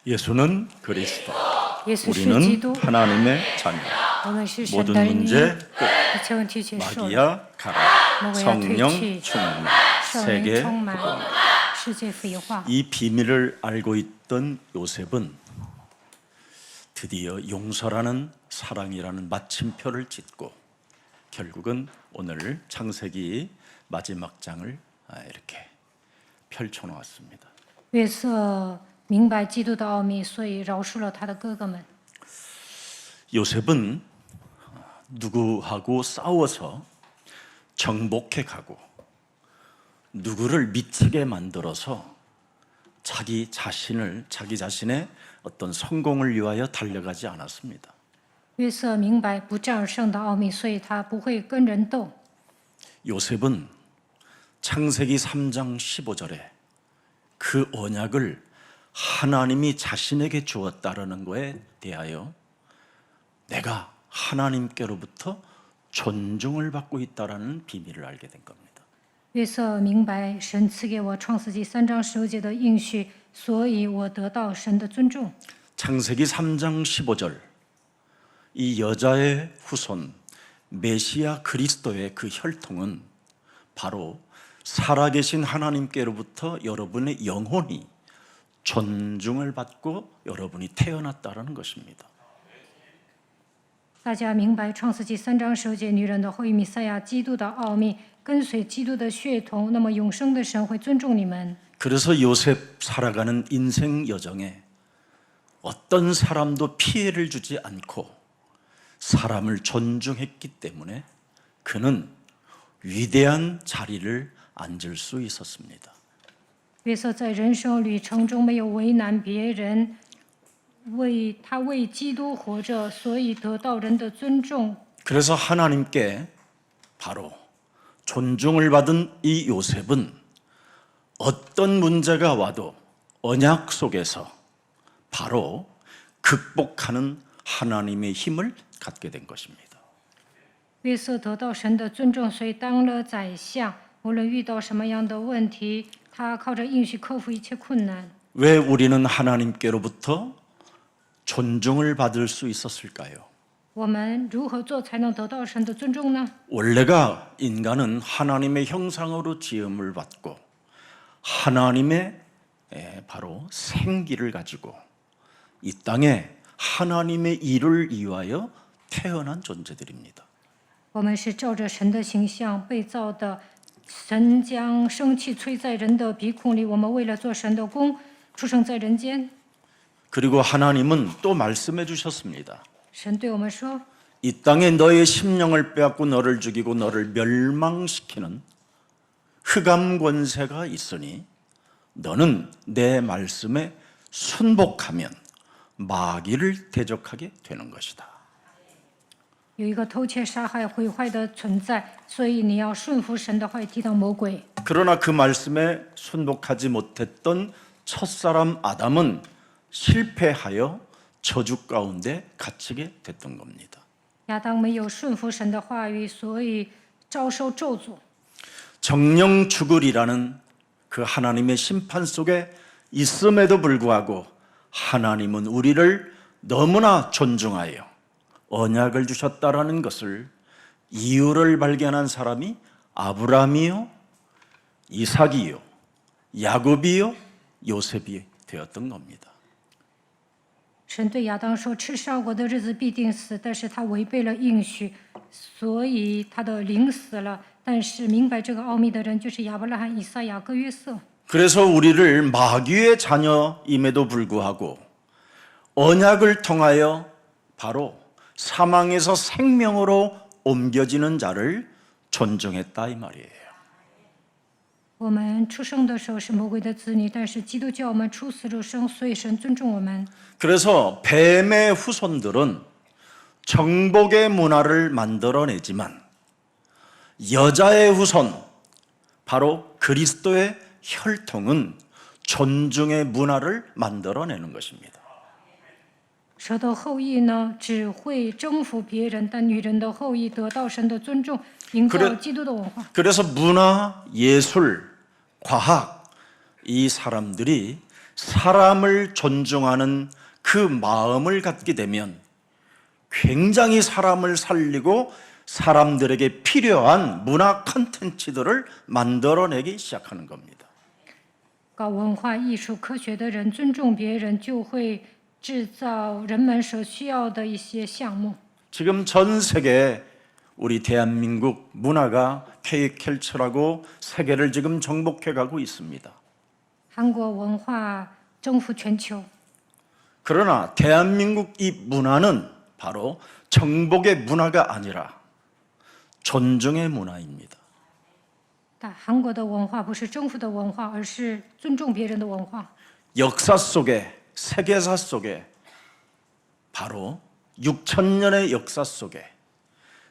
예수는 그리스도, 耶稣是基 우리는 督， 하나님의 자녀. 我们是神 모든 的儿女， 문제 끝. 一切问题结束了， 마귀야 가라. 성령 충만. 圣灵 세계 充满 복음. ，世界福音化。 이 비밀을 알고 있던 요셉은 드디어 용서라는 사랑이라는 마침표를 짓고 결국은 오늘 창세기 마지막 장을 이렇게 펼쳐놓았습니다. 约瑟明白基督的奥秘，所以饶恕了他的哥哥们。 요셉은 누구하고 싸워서 정복해 가고 누구를 미치게 만들어서 자기 자신의 어떤 성공을 위하여 달려가지 않았습니다. 约瑟明白不战而胜的奥秘，所以他不会跟人斗。 요셉은 창세기 3장 15절에 그 언약을 하나님이 자신에게 주었다라는 것에 대하여 내가 하나님께로부터 존중을 받고 있다라는 비밀을 알게 된 겁니다. 约瑟明白神赐给我创世纪3章15节的应许，所以我得到神的尊重。 창세기 3장 15절 이 여자의 후손 메시아 그리스도의 그 혈통은 바로 살아계신 하나님께로부터 여러분의 영혼이 존중을 받고 여러분이 태어났다라는 것입니다. 大家明白创世纪3章15节女人的后裔弥赛亚基督的奥秘，跟随基督的血统，那么永生的神会尊重你们。 그래서 요셉 살아가는 인생 여정에 어떤 사람도 피해를 주지 않고 사람을 존중했기 때문에 그는 위대한 자리를 앉을 수 있었습니다. 约瑟在人生旅程中没有为难别人，为基督活着，所以得到人的尊重。 그래서 하나님께 바로 존중을 받은 이 요셉은 어떤 문제가 와도 언약 속에서 바로 극복하는 하나님의 힘을 갖게 된 것입니다. 约瑟得到神的尊重，所以当了宰相。无论遇到什么样的问题，他靠着应许克服一切困难。 왜 우리는 하나님께로부터 존중을 받을 수 있었을까요? 我们如何做才能得到神的尊重呢？ 원래가 인간은 하나님의 형상으로 지음을 받고 하나님의 바로 생기를 가지고 이 땅에 하나님의 일을 위하여 태어난 존재들입니다. 我们是照着神的形象被造的，神将生气吹在人的鼻孔里，我们为了做神的工，出生在人间。 그리고 하나님은 또 말씀해 주셨습니다. 神对我们说： 이 땅에 너의 심령을 빼앗고 너를 죽이고 너를 멸망시키는 흑암 권세가 있으니 너는 내 말씀에 순복하면 마귀를 대적하게 되는 것이다. 有一个偷窃、杀害、毁坏的存在，所以你要顺服神的话语，抵挡魔鬼。 그러나 그 말씀에 순복하지 못했던 첫사람 아담은 실패하여 저주 가운데 갇히게 됐던 겁니다. 亚当没有顺服神的话语，所以遭受咒诅。 정령 죽으리라는 그 하나님의 심판 속에 있음에도 불구하고 하나님은 우리를 너무나 존중하여 언약을 주셨다라는 것을 이유를 발견한 사람이 아브라함이요, 이삭이요, 야곱이요, 요셉이 되었던 겁니다. 神对亚当说：“吃上果的日子必定死。”但是他违背了应许，所以他的灵死了。但是明白这个奥秘的人就是亚伯拉罕、以撒、雅各、约瑟。 그래서 우리를 마귀의 자녀임에도 불구하고 언약을 통하여 바로 사망에서 생명으로 옮겨지는 자를 존중했다 이 말이에요. 我们出生的时候是魔鬼的子女，但是基督教我们出死入生，所以神尊重我们。 그래서 뱀의 후손들은 정복의 문화를 만들어내지만 여자의 후손 바로 그리스도의 혈통은 존중의 문화를 만들어내는 것입니다. 蛇的后裔呢，只会征服别人，但女人的后裔得到神的尊重，营造基督的文化。 그래서 문화, 예술, 과학 이 사람들이 사람을 존중하는 그 마음을 갖게 되면 굉장히 사람을 살리고 사람들에게 필요한 문화 콘텐츠들을 만들어내기 시작하는 겁니다. 搞文化艺术科学的人尊重别人，就会制造人们所需要的一些项目。 지금 전 세계에 우리 대한민국 문화가 K컬처라고 세계를 지금 정복해 가고 있습니다. 韩国文化征服全球， 그러나 대한민국 이 문화는 바로 정복의 문화가 아니라 존중의 문화입니다. 但韩国的文化不是征服的文化，而是尊重别人的文化。 역사 속에 세계사 속에 바로 6,000년의 역사 속에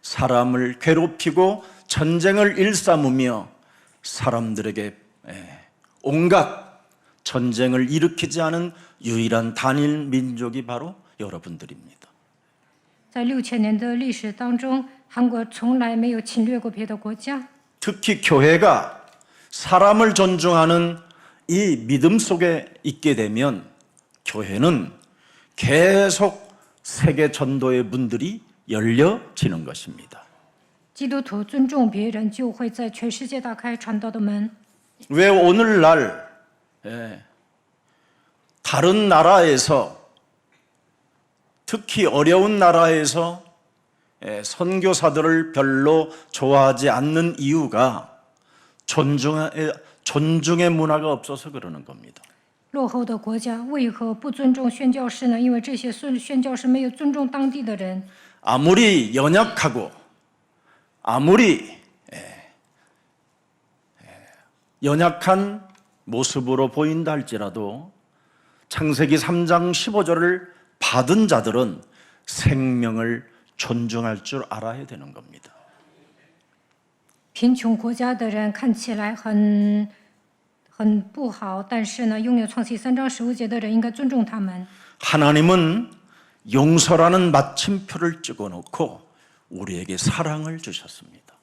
사람을 괴롭히고 전쟁을 일삼으며 사람들에게 온갖 전쟁을 일으키지 않은 유일한 단일 민족이 바로 여러분들입니다. 在6000年的历史当中，韩国从来没有侵略过别的国家。 특히 교회가 사람을 존중하는 이 믿음 속에 있게 되면 교회는 계속 세계 전도의 문들이 열려지는 것입니다. 基督徒尊重别人，就会在全世界打开传道的门。 왜 오늘날 다른 나라에서 특히 어려운 나라에서 선교사들을 별로 좋아하지 않는 이유가 존중의 문화가 없어서 그러는 겁니다. 落后的国家为何不尊重宣教士呢？因为这些宣教士没有尊重当地的人。 아무리 연약하고 아무리 연약한 모습으로 보인다 할지라도 창세기 3장 15절을 받은 자들은 생명을 존중할 줄 알아야 되는 겁니다. 贫穷国家的人看起来很不好，但是呢，拥有创世3章15节的人应该尊重他们。 하나님은 용서라는 마침표를 찍어놓고 우리에게 사랑을 주셨습니다.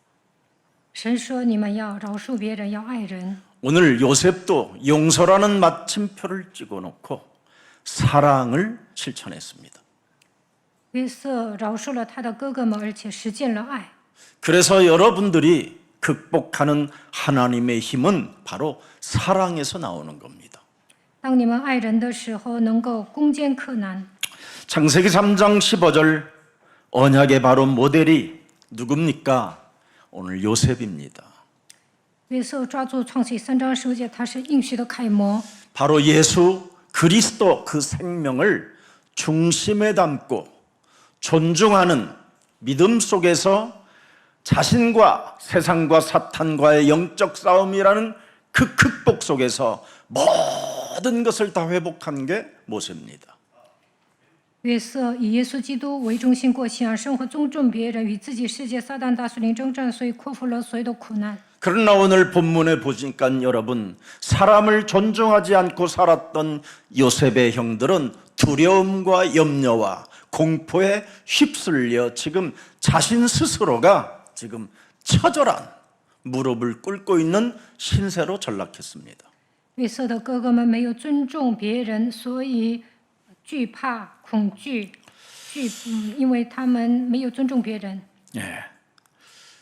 神说你们要饶恕别人，要爱人。 오늘 요셉도 용서라는 마침표를 찍어놓고 사랑을 실천했습니다. 约瑟饶恕了他的哥哥们，而且实践了爱。 그래서 여러분들이 극복하는 하나님의 힘은 바로 사랑에서 나오는 겁니다. 当你们爱人的时候，能够攻坚克难。 창세기 3장 15절 언약의 바로 모델이 누굽니까? 오늘 요셉입니다. 约瑟抓住创世3章15节，他是应许的楷模。 바로 예수 그리스도 그 생명을 중심에 담고 존중하는 믿음 속에서 자신과 세상과 사탄과의 영적 싸움이라는 그 극복 속에서 모든 것을 다 회복한 게 모세입니다. 约瑟以耶稣基督为中心过信仰生活，尊重别人，与自己世界撒旦大属灵征战，所以克服了所有的苦难。 그러나 오늘 본문에 보니까 여러분 사람을 존중하지 않고 살았던 요셉의 형들은 두려움과 염려와 공포에 휩쓸려 지금 자신 스스로가 지금 처절한 무릎을 꿇고 있는 신세로 전락했습니다. 约瑟的哥哥们没有尊重别人，所以惧怕、恐惧，因为他们没有尊重别人。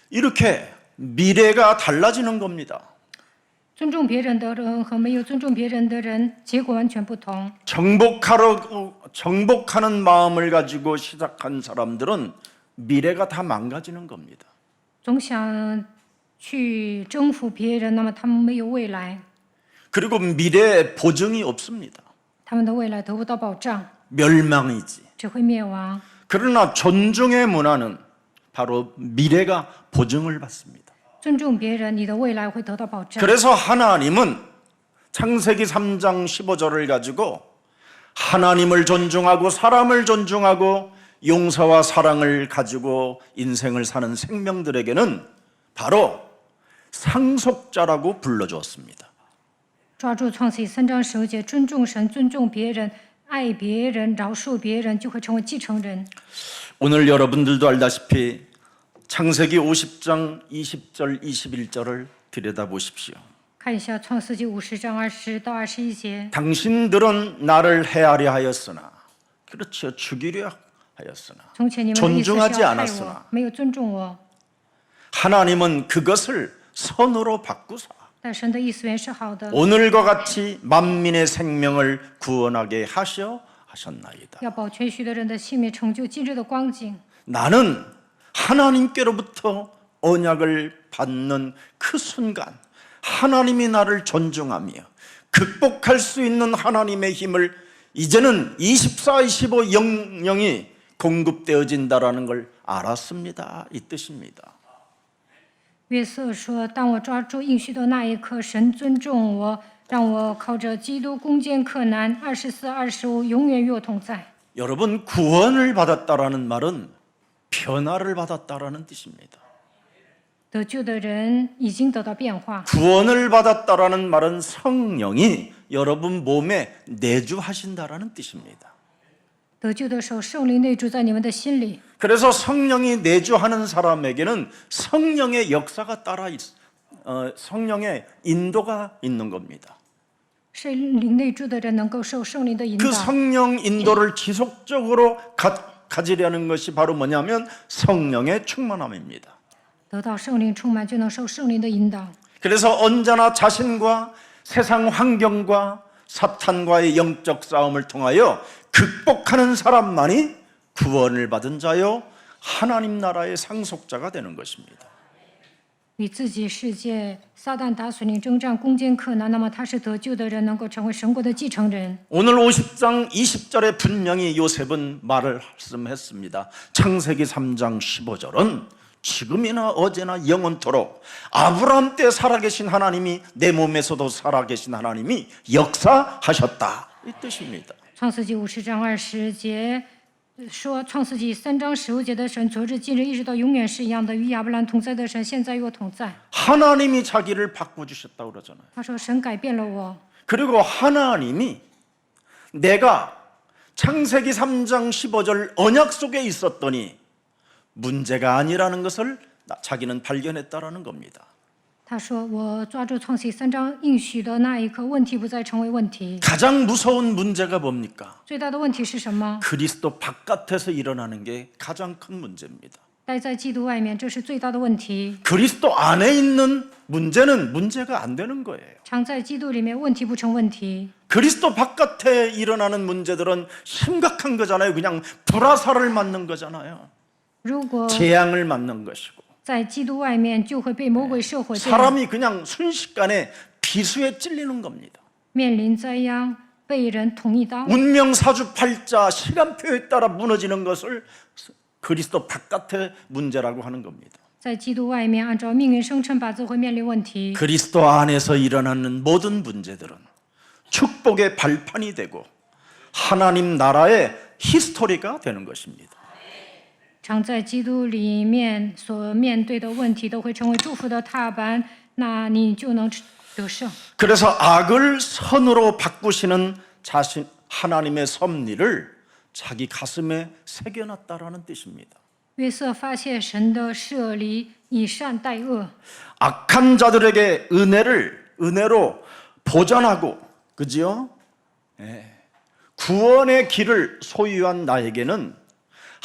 이렇게 미래가 달라지는 겁니다. 尊重别人的人和没有尊重别人的人，结果完全不同。 정복하는 마음을 가지고 시작한 사람들은 미래가 다 망가지는 겁니다. 总想去征服别人，那么他们没有未来， 그리고 미래에 보증이 없습니다. 他们的未来得不到保障， 멸망이지. 只会灭亡。 그러나 존중의 문화는 바로 미래가 보증을 받습니다. 尊重别人，你的未来会得到保障。 그래서 하나님은 창세기 3장 15절을 가지고 하나님을 존중하고 사람을 존중하고 용서와 사랑을 가지고 인생을 사는 생명들에게는 바로 상속자라고 불러주었습니다. 抓住创世3章15节，尊重神，尊重别人，爱别人，饶恕别人，就会成为继承人。 오늘 여러분들도 알다시피 창세기 50장 20절 21절을 들여다보십시오. 看一下创世纪50章20到21节。 당신들은 나를 헤아려 하였으나, 그렇죠, 죽이려 하였으나, 从前你们的意思是 존중하지 要害 않았으나 我，没有尊重我， 하나님은 그것을 선으로 바꾸사 但神的意思原是好的， 오늘과 같이 만민의 생명을 구원하게 하셨나이다. 要保全许的人的性命，成就今日的光景。 나는 하나님께로부터 언약을 받는 그 순간 하나님이 나를 존중하며 극복할 수 있는 하나님의 힘을 이제는 24, 25 영영이 공급되어진다라는 걸 알았습니다. 이 뜻입니다. 约瑟说：“当我抓住应许的那一刻，神尊重我，让我靠着基督攻坚克难。24、25永远与我同在。 여러분, 구원을 받았다라는 말은 변화를 받았다라는 뜻입니다. 得救的人已经得到变化， 구원을 받았다라는 말은 성령이 여러분 몸에 내주하신다라는 뜻입니다. 得救的时候，圣灵内住在你们的心里。 그래서 성령이 내주하는 사람에게는 성령의 역사가 성령의 인도가 있는 겁니다. 圣灵内住的人能够受圣灵的引导 그 ， 성령 인도를 지속적으로 가지려는 것이 바로 뭐냐면 성령의 충만함입니다. 得到圣灵充满，就能受圣灵的引导。 그래서 언제나 자신과 세상 환경과 사탄과의 영적 싸움을 통하여 극복하는 사람만이 구원을 받은 자요 하나님 나라의 상속자가 되는 것입니다. 与自己世界撒旦打水灵征战，攻坚克难，那么他是得救的人，能够成为神国的继承人。 오늘 50장 20절에 분명히 요셉은 말씀했습니다. 창세기 3장 15절은 지금이나 어제나 영원토록 아브라함 때 살아계신 하나님이 내 몸에서도 살아계신 하나님이 역사하셨다 이 뜻입니다. 创世纪50章20节说，创世纪3章15节的神，昨日、今日一直到永远是一样的，与亚伯兰同在的神，现在与我同在。 하나님이 자기를 바꿔주셨다고 그러잖아요. 他说，神改变了我， 그리고 하나님이 내가 창세기 3장 15절 언약 속에 있었더니 문제가 아니라는 것을 자기는 발견했다라는 겁니다. 他说我抓住创世纪3章应许的那一刻，问题不再成为问题。 가장 무서운 문제가 뭡니까? 最大的问题是什么？ 그리스도 바깥에서 일어나는 게 가장 큰 문제입니다. 待在基督外面，这是最大的问题。 그리스도 안에 있는 문제는 문제가 안 되는 거예요. 常在基督里面，问题不成问题。 그리스도 바깥에 일어나는 문제들은 심각한 거잖아요. 그냥 불화살을 맞는 거잖아요. 如果 재앙을 맞는 것이고 在基督外面，就会被魔鬼射火箭， 사람이 그냥 순식간에 비수에 찔리는 겁니다. 面临灾殃，被人捅一刀。 운명 사주팔자 시간표에 따라 무너지는 것을 그리스도 바깥의 문제라고 하는 겁니다. 在基督外面，按照命运生辰八字会面临问题。 그리스도 안에서 일어나는 모든 문제들은 축복의 발판이 되고 하나님 나라의 히스토리가 되는 것입니다. 常在基督里面所面对的问题，都会成为祝福的踏板，那你就能得胜。 그래서 악을 선으로 바꾸시는 자신 하나님의 섭리를 자기 가슴에 새겨놨다라는 뜻입니다. 约瑟发现神的设立，以善待恶， 악한 자들에게 은혜로 보전하고, 그지요? 구원의 길을 소유한 나에게는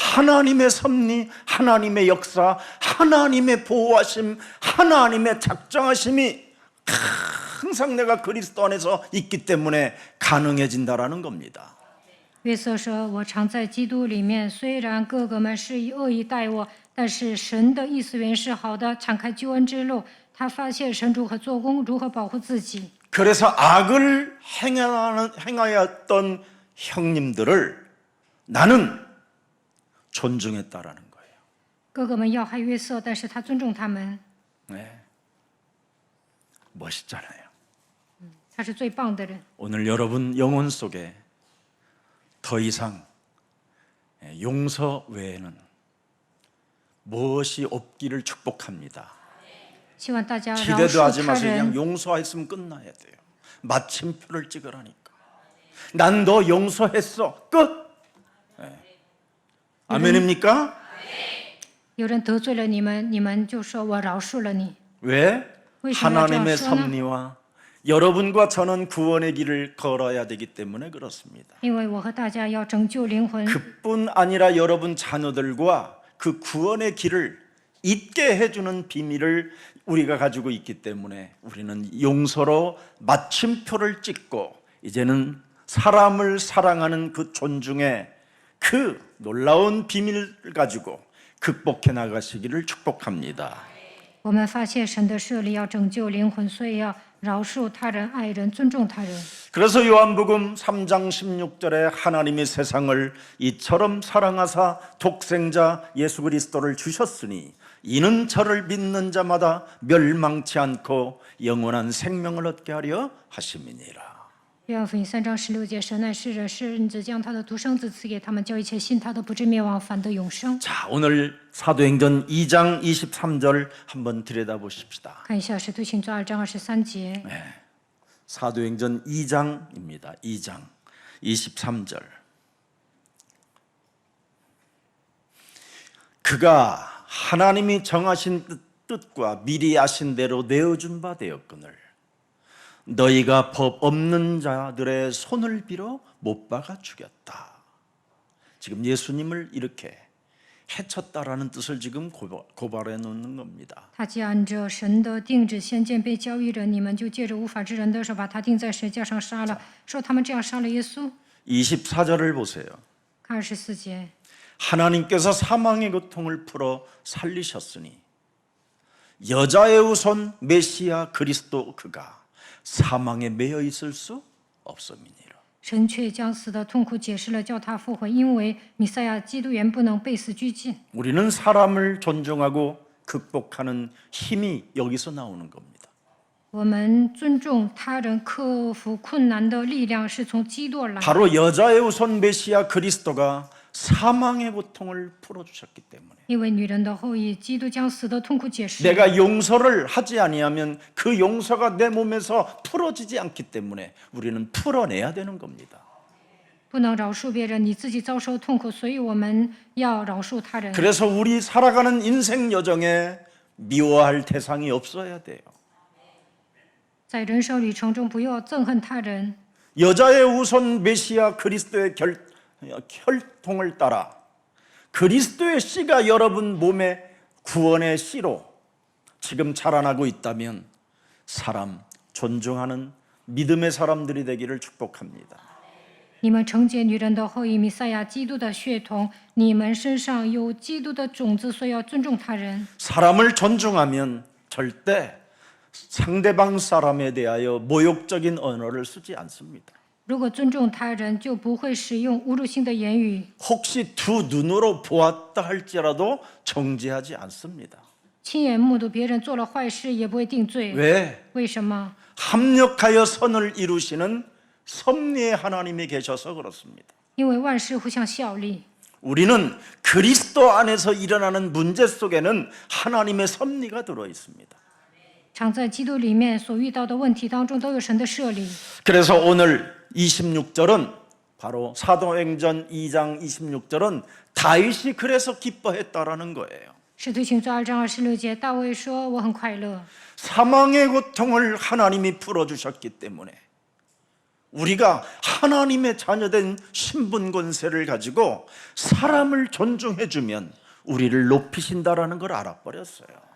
하나님의 섭리, 하나님의 역사, 하나님의 보호하심, 하나님의 작정하심이 항상 내가 그리스도 안에서 있기 때문에 가능해진다라는 겁니다. 约瑟说：“我常在基督里面，虽然哥哥们是以恶意待我，但是神的意思原是好的，敞开救恩之路。他发现神如何做工，如何保护自己。 그래서 악을 행하였던 형님들을 나는 존중했다라는 거예요. 哥哥们要害约瑟，但是他尊重他们， 멋있잖아요. 他是最棒的人。 오늘 여러분 영혼 속에 더 이상 용서 외에는 무엇이 없기를 축복합니다. 希望大家饶 기대도 하지 恕他 마세요. 그냥 人， 용서했으면 끝나야 돼요. 마침표를 찍으라니까. 난 너 용서했어. 끝. 아멘입니까? 有人得罪了你们，你们就说我饶恕了你。 왜? 为什么要这样 하나님의 说呢？ 섭리와 여러분과 저는 구원의 길을 걸어야 되기 때문에 그렇습니다. 因为我和大家要拯救灵魂， 그뿐 아니라 여러분 자녀들과 그 구원의 길을 있게 해주는 비밀을 우리가 가지고 있기 때문에 우리는 용서로 마침표를 찍고 이제는 사람을 사랑하는 그 존중의 그 놀라운 비밀을 가지고 극복해 나가시기를 축복합니다. 我们发现神的设立要拯救灵魂，所以要饶恕他人、爱人、尊重他人。 그래서 요한복음 3장 16절에 하나님이 세상을 이처럼 사랑하사 독생자 예수 그리스도를 주셨으니 이는 저를 믿는 자마다 멸망치 않고 영원한 생명을 얻게 하려 하심이니라. 约翰福音3章16节，神乃是人，是人子将他的独生子赐给他们，叫一切信他的不至灭亡，反得永生。 자, 오늘 사도행전 2장 23절 한번 들여다보십시다. 看一下《使徒行传》2章23节， 사도행전 2장입니다. 2장 23절. 그가 하나님이 정하신 뜻과 미리 아신 대로 내어준 바 되었거늘 너희가 법 없는 자들의 손을 빌어 못 박아 죽였다. 지금 예수님을 이렇게 해쳤다라는 뜻을 지금 고발해 놓는 겁니다. 他既按着神的定旨先见被交易人，你们就借着无法之人的手把他钉在石架上杀了，说他们这样杀了耶稣。 24절을 보세요. 看24节， 하나님께서 사망의 고통을 풀어 살리셨으니 여자의 후손 메시아 그리스도 그가 사망에 매여 있을 수 없음이니라. 神却将死的痛苦解释了，叫他复活，因为弥赛亚基督原不能被死拘禁。 우리는 사람을 존중하고 극복하는 힘이 여기서 나오는 겁니다. 我们尊重他人、克服困难的力量是从基督而来。 바로 여자의 후손 메시아 그리스도가 사망의 고통을 풀어주셨기 때문에 因为女人的后裔，基督将死的痛苦解释。 내가 용서를 하지 아니하면 그 용서가 내 몸에서 풀어지지 않기 때문에 우리는 풀어내야 되는 겁니다. 不能饶恕别人，你自己遭受痛苦，所以我们要饶恕他人。 그래서 우리 살아가는 인생 여정에 미워할 대상이 없어야 돼요. 在人生旅程中，不要憎恨他人。 여자의 후손 메시아 그리스도의 혈통을 따라 그리스도의 씨가 여러분 몸에 구원의 씨로 지금 자라나고 있다면 사람 존중하는 믿음의 사람들이 되기를 축복합니다. 你们承接女人的后裔，弥赛亚基督的血统，你们身上有基督的种子，所以要尊重他人。 사람을 존중하면 절대 상대방 사람에 대하여 모욕적인 언어를 쓰지 않습니다. 如果尊重他人，就不会使用侮辱性的言语。 혹시 두 눈으로 보았다 할지라도 정죄하지 않습니다. 亲眼目睹别人做了坏事，也不会定罪。 왜? 为什么？ 합력하여 선을 이루시는 섭리의 하나님이 계셔서 그렇습니다. 因为万事互相效力。 우리는 그리스도 안에서 일어나는 문제 속에는 하나님의 섭리가 들어 있습니다. 常在基督里面所遇到的问题当中，都有神的设立。 그래서 오늘 26절은 바로 사도행전 2장 26절은 다윗이 그래서 기뻐했다라는 거예요. 使徒行传2章26节，大卫说：“我很快乐， 사망의 고통을 하나님이 풀어주셨기 때문에 우리가 하나님의 자녀된 신분 권세를 가지고 사람을 존중해주면 우리를 높이신다라는 걸 알아버렸어요.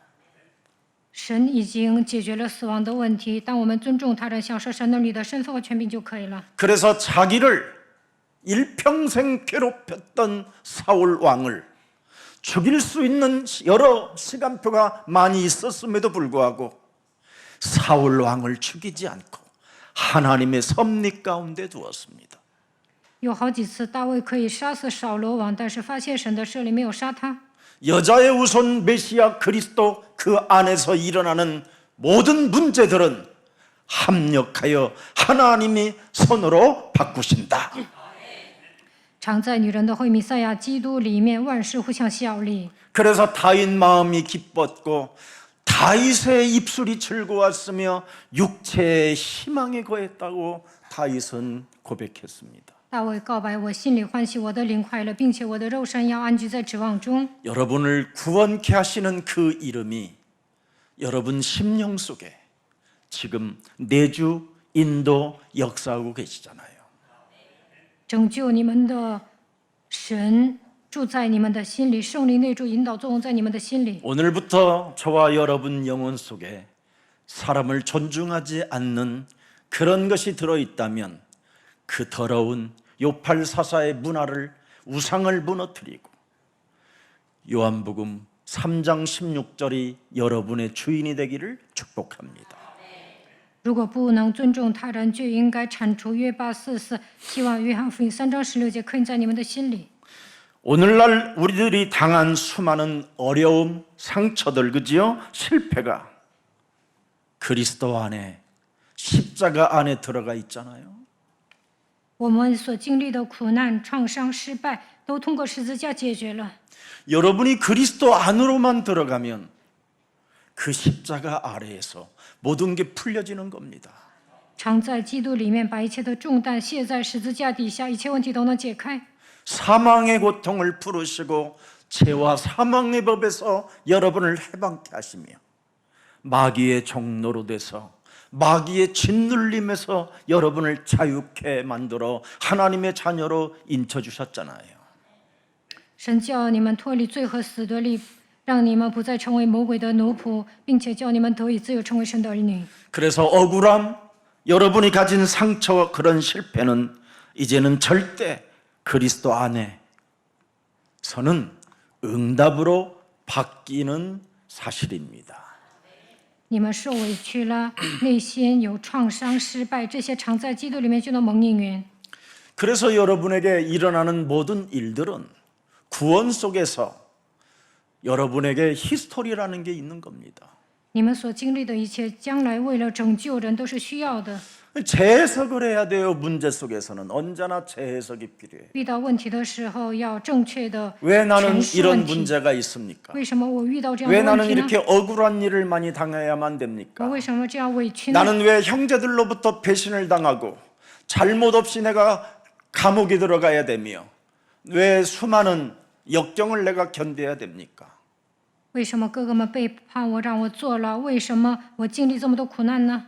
神已经解决了死亡的问题。当我们尊重他人，享受神能力的身份和权柄就可以了。 그래서 자기를 일평생 괴롭혔던 사울 왕을 죽일 수 있는 여러 시간표가 많이 있었음에도 불구하고 사울 왕을 죽이지 않고 하나님의 섭리 가운데 두었습니다. 有好几次大卫可以杀死扫罗王，但是发现神的设立没有杀他。 여자의 우선 메시아 그리스도 그 안에서 일어나는 모든 문제들은 합력하여 하나님이 손으로 바꾸신다. 常在女人的后裔弥赛亚基督里面，万事互相效力。 그래서 다윗 마음이 기뻤고 다윗의 입술이 즐거웠으며 육체의 희망에 거했다고 다윗은 고백했습니다. 大卫告白：“我心里欢喜，我的灵快乐，并且我的肉身要安居在指望中。” 여러분을 구원케 하시는 그 이름이 여러분 심령 속에 지금 내주, 인도 역사하고 계시잖아요. 拯救你们的神住在你们的心里，圣灵内住引导作用在你们的心里。 오늘부터 저와 여러분 영혼 속에 사람을 존중하지 않는 그런 것이 들어있다면 그 더러운 요팔 사사의 문화를 우상을 무너뜨리고 요한복음 3장 16절이 여러분의 주인이 되기를 축복합니다. 如果不能尊重他人，就应该铲除约巴四世。希望约翰福音3章16节刻印在你们的心里。 오늘날 우리들이 당한 수많은 어려움, 상처들, 그지요? 실패가 그리스도 안에 십자가 안에 들어가 있잖아요. 我们所经历的苦难、创伤、失败，都通过十字架解决了。 여러분이 그리스도 안으로만 들어가면 그 십자가 아래에서 모든 게 풀려지는 겁니다. 常在基督里面，把一切的重担卸在十字架底下，一切问题都能解开。 사망의 고통을 풀으시고 죄와 사망의 법에서 여러분을 해방케 하시며 마귀의 종로로 돼서 마귀의 짓눌림에서 여러분을 자유케 만들어 하나님의 자녀로 인쳐주셨잖아요. 神叫你们脱离罪和死的力，让你们不再成为魔鬼的奴仆，并且叫你们得以自由，成为神的儿女。 그래서 억울함, 여러분이 가진 상처와 그런 실패는 이제는 절대 그리스도 안에서는 응답으로 바뀌는 사실입니다. 你们受委屈了，内心有创伤、失败，这些常在基督里面就能蒙应允。 그래서 여러분에게 일어나는 모든 일들은 구원 속에서 여러분에게 히스토리라는 게 있는 겁니다. 你们所经历的一切，将来为了拯救人都是需要的。 재해석을 해야 돼요. 문제 속에서는 언제나 재해석이 필요해요. 遇到问题的时候，要正确的 왜 나는 诠释 이런 问题。 문제가 있습니까? 为什么我遇到这样 왜 的问 나는 题呢？ 이렇게 억울한 일을 많이 당해야만 我 됩니까? 为什么这样委屈呢？ 나는 왜 형제들로부터 배신을 당하고 잘못 없이 내가 감옥에 들어가야 되며 왜 수많은 역경을 내가 견뎌야 됩니까? 为什么哥哥们背叛我，让我坐牢？为什么我经历这么多苦难呢？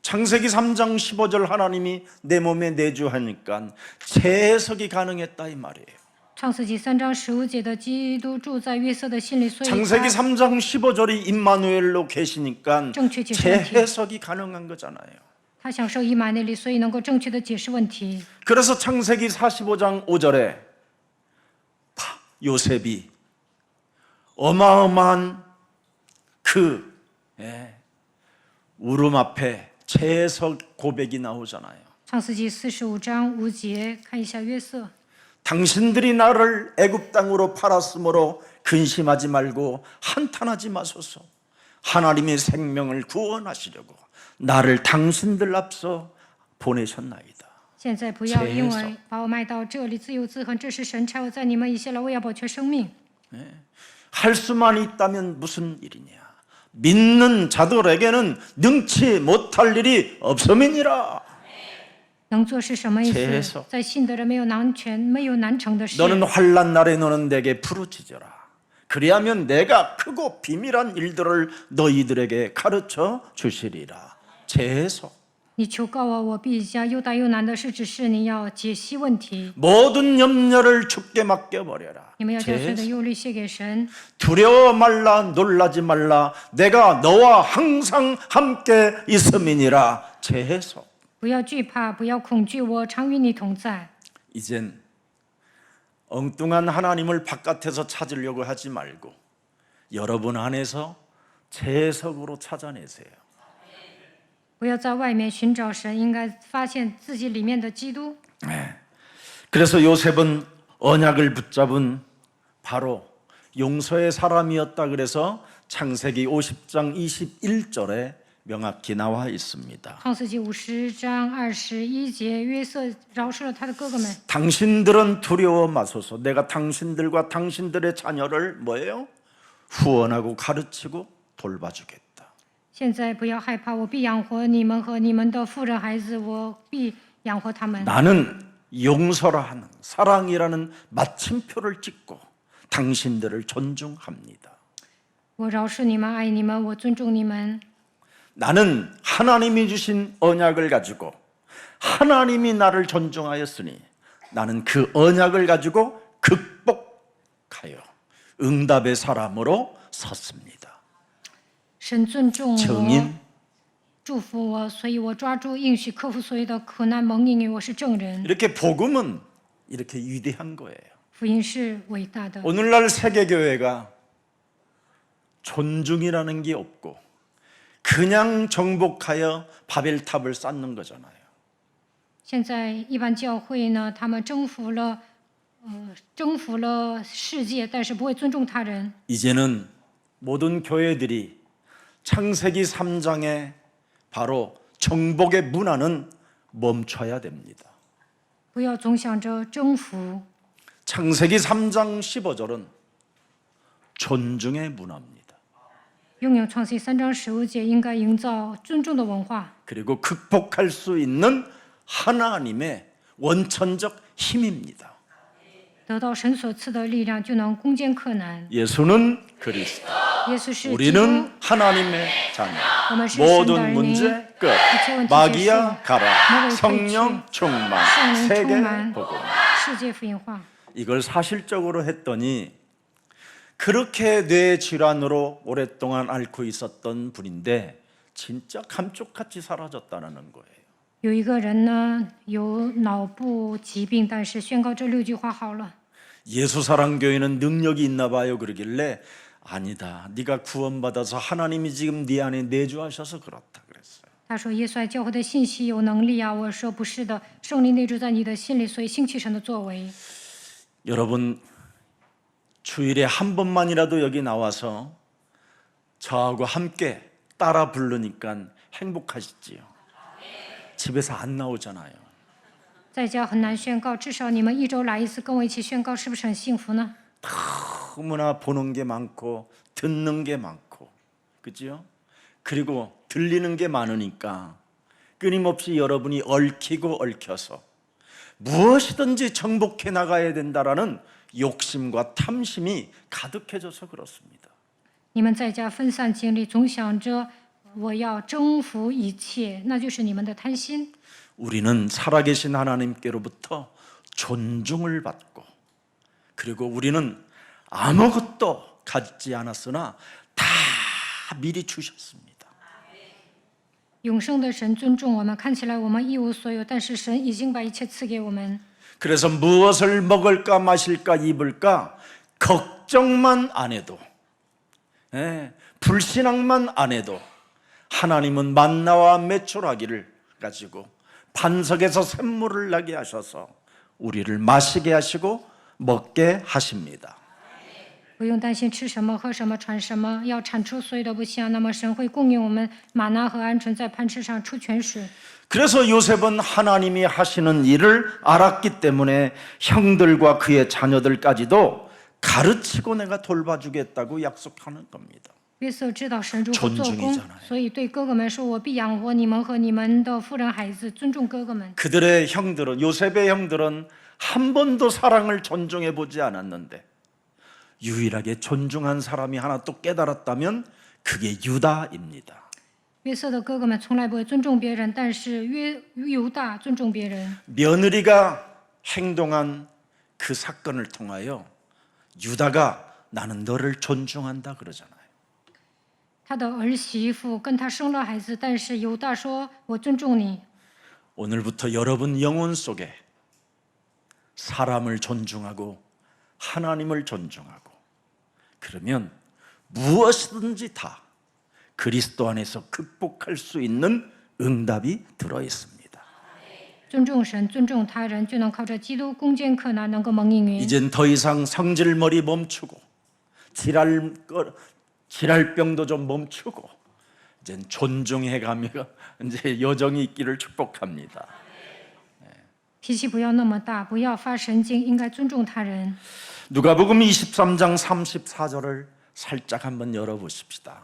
창세기 3장 15절 하나님이 내 몸에 내주하니까 재해석이 가능했다 이 말이에요. 创世纪3章15节的基督住在约瑟的心里，所以 창세기 他 3장 15절이 임마누엘로 계시니까 정确解释问题。 재해석이 가능한 거잖아요. 他享受以马内利，所以能够正确的解释问题。 그래서 창세기 45장 5절에 요셉이 어마어마한 그 울음 앞에 재해석 고백이 나오잖아요. 创世纪45章5节，看一下约瑟。 당신들이 나를 애굽 땅으로 팔았으므로 근심하지 말고 한탄하지 마소서. 하나님의 생명을 구원하시려고 나를 당신들 앞서 보내셨나이다. 现在不要因为把我卖到这里自由自恨，这是神差我在你们以下来，为要保全生命。 할 수만 있다면 무슨 일이냐? 믿는 자들에게는 능치 못할 일이 없음이니라. 能做是什么意 재해석 思？在信的人没有难全，没有难成的事。 너는 환난 날에 너는 내게 부르짖어라. 그리하면 내가 크고 비밀한 일들을 너희들에게 가르쳐 주시리라. 재해석. 你求告我，我必将又大又难的事指示你，要解析问题。 모든 염려를 주께 맡겨버려라. 你们要将所有的 재해석. 忧虑卸给神， 두려워 말라 놀라지 말라. 내가 너와 항상 함께 있음이니라. 재해석. 不要惧怕，不要恐惧，我常与你同在。 이젠 엉뚱한 하나님을 바깥에서 찾으려고 하지 말고 여러분 안에서 재해석으로 찾아내세요. 不要在外面寻找神，应该发现自己里面的基督。 그래서 요셉은 언약을 붙잡은 바로 용서의 사람이었다. 그래서 창세기 50장 21절에 명확히 나와 있습니다. 创世纪50章21节，约瑟饶恕了他的哥哥们。 당신들은 두려워 마소서. 내가 당신들과 당신들의 자녀를 뭐예요? 후원하고 가르치고 돌봐주겠다. 现在不要害怕，我必养活你们和你们的妇人孩子，我必养活他们。 나는 용서라 하는 사랑이라는 마침표를 찍고 당신들을 존중합니다. 我饶恕你们，爱你们，我尊重你们。 나는 하나님이 주신 언약을 가지고 하나님이 나를 존중하였으니 나는 그 언약을 가지고 극복하여 응답의 사람으로 섰습니다. 神尊重我 정인 祝福我，所以我抓住应许，克服所有的苦难蒙应允。我是证人， 이렇게 복음은 이렇게 위대한 거예요. 福音是伟大的。 오늘날 세계교회가 존중이라는 게 없고 그냥 정복하여 바벨탑을 쌓는 거잖아요. 现在一般教会呢，他们征服了世界，但是不会尊重他人。 이제는 모든 교회들이 창세기 3장에 바로 정복의 문화는 멈춰야 됩니다. 不要总想着征服。 창세기 3장 15절은 존중의 문화입니다. 拥有创新3章15节，应该营造尊重的文化， 그리고 극복할 수 있는 하나님의 원천적 힘입니다. 得到神所赐的力量，就能攻坚克难。 예수는 그리스도, 耶稣是基督， 우리는 하나님의 자녀. 我们是神的儿 모든 女。 문제 끝. 一切问题结束， 마귀야 가라.魔鬼退去， 성령 충만. 圣灵充 세계 满， 복음. 世界福音化。 이걸 사실적으로 했더니 그렇게 뇌 질환으로 오랫동안 앓고 있었던 분인데 진짜 감쪽같이 사라졌다는 거예요. 有一个人呢，有脑部疾病，但是宣告这6句话好了。 예수사랑교회는 능력이 있나 봐요. 그러길래 아니다. 네가 구원받아서 하나님이 지금 네 안에 내주하셔서 그렇다 그랬어요. 他说：“耶稣爱教会的信息有能力啊。”我说：“不是的，圣灵内住在你的心里，所以兴起神的作为。” 여러분 주일에 한 번만이라도 여기 나와서 저하고 함께 따라 부르니까 행복하시지요. 집에서 안 나오잖아요. 在家很难宣告，至少你们1周来一次，跟我一起宣告，是不是很幸福呢？ 너무나 보는 게 많고 듣는 게 많고 그죠? 그리고 들리는 게 많으니까 끊임없이 여러분이 얽히고 얽혀서 무엇이든지 정복해 나가야 된다라는 욕심과 탐심이 가득해져서 그렇습니다. 你们在家分散精力，总想着我要征服一切，那就是你们的贪心。 우리는 살아계신 하나님께로부터 존중을 받고 그리고 우리는 아무것도 갖지 않았으나 다 미리 주셨습니다. 永生的神尊重我们，看起来我们一无所有，但是神已经把一切赐给我们。 그래서 무엇을 먹을까 마실까 입을까 걱정만 안 해도 불신앙만 안 해도 하나님은 만나와 메추라기를 가지고 반석에서 샘물을 나게 하셔서 우리를 마시게 하시고 먹게 하십니다. 不用担心吃什么、喝什么、穿什么，要铲除所有的不幸。那么神会供应我们玛拿和鹌鹑，在磐石上出泉水。 그래서 요셉은 하나님이 하시는 일을 알았기 때문에 형들과 그의 자녀들까지도 가르치고 내가 돌봐주겠다고 약속하는 겁니다. 约瑟知道神如何做工 존중이잖아요 ，所以对哥哥们说：“我必养活你们和你们的妇人孩子，尊重哥哥们。” 그들의 형들은 요셉의 형들은 한 번도 사랑을 존중해 보지 않았는데 유일하게 존중한 사람이 하나 또 깨달았다면 그게 유다입니다. 约瑟的哥哥们从来不会尊重别人，但是犹大尊重别人。 며느리가 행동한 그 사건을 통하여 유다가 나는 너를 존중한다 그러잖아요. 他的儿媳妇跟他生了孩子，但是犹大说：“我尊重你。” 오늘부터 여러분 영혼 속에 사람을 존중하고 하나님을 존중하고 그러면 무엇이든지 다 그리스도 안에서 극복할 수 있는 응답이 들어 있습니다. 尊重神，尊重他人，就能靠着基督攻坚克难，能够蒙应允。 이젠 더 이상 성질머리 멈추고 지랄병도 좀 멈추고 이젠 존중해가며 이제 여정이 있기를 축복합니다. 脾气不要那么大，不要发神经，应该尊重他人。 누가복음 23장 34절을 살짝 한번 열어보십시다.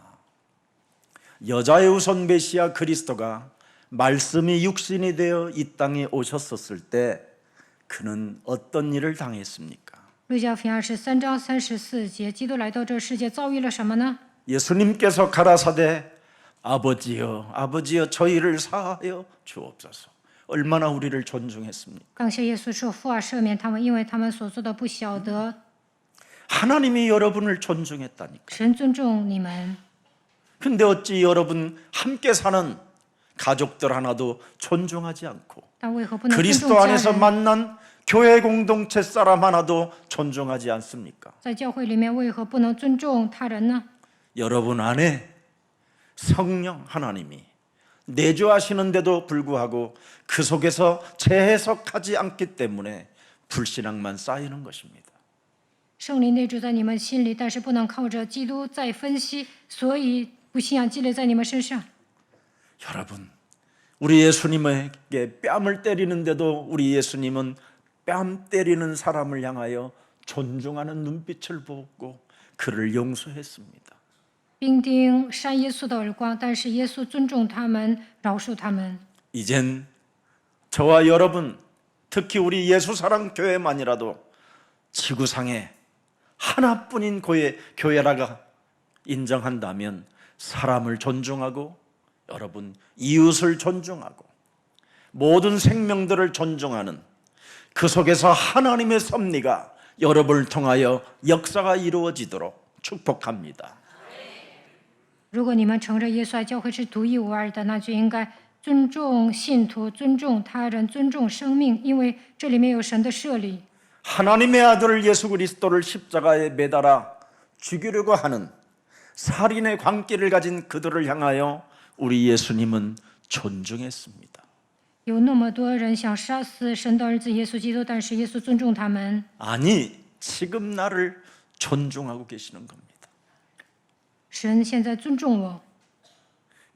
여자의 우선 메시아 그리스도가 말씀이 육신이 되어 이 땅에 오셨었을 때 그는 어떤 일을 당했습니까? 路加福音23章34节，基督来到这世界遭遇了什么呢？ 예수님께서 가라사대 아버지여, 아버지여, 저희를 사하여 주옵소서. 얼마나 우리를 존중했습니까? 刚像耶稣说：“父啊，赦免他们，因为他们所做的不晓得。 하나님이 여러분을 존중했다니까. 神尊重你们， 근데 어찌 여러분 함께 사는 가족들 하나도 존중하지 않고 但为何不能尊重 그리스도 家 안에서 人？ 만난 교회 공동체 사람 하나도 존중하지 않습니까? 在教会里面为何不能尊重他人呢？ 여러분 안에 성령 하나님이 내주하시는데도 불구하고 그 속에서 재해석하지 않기 때문에 불신앙만 쌓이는 것입니다. 圣灵内住在你们心里，但是不能靠着基督再分析，所以不信仰积累在你们身上。 여러분, 우리 예수님에게 뺨을 때리는데도 우리 예수님은 뺨 때리는 사람을 향하여 존중하는 눈빛을 보고 그를 용서했습니다. 兵丁扇耶稣的耳光，但是耶稣尊重他们，饶恕他们。 이젠 저와 여러분, 특히 우리 예수사랑 교회만이라도 지구상에 하나뿐인 교회라가 인정한다면 사람을 존중하고 여러분 이웃을 존중하고 모든 생명들을 존중하는 그 속에서 하나님의 섭리가 여러분을 통하여 역사가 이루어지도록 축복합니다. 如果你们承认耶稣爱教会是独一无二的，那就应该尊重信徒，尊重他人，尊重生命，因为这里面有神的设立。 하나님의 아들 예수 그리스도를 십자가에 매달아 죽이려고 하는 살인의 광기를 가진 그들을 향하여 우리 예수님은 존중했습니다. 有那么多人想杀死神的儿子耶稣基督，但是耶稣尊重他们。 아니, 지금 나를 존중하고 계시는 겁니다. 神现在尊重我，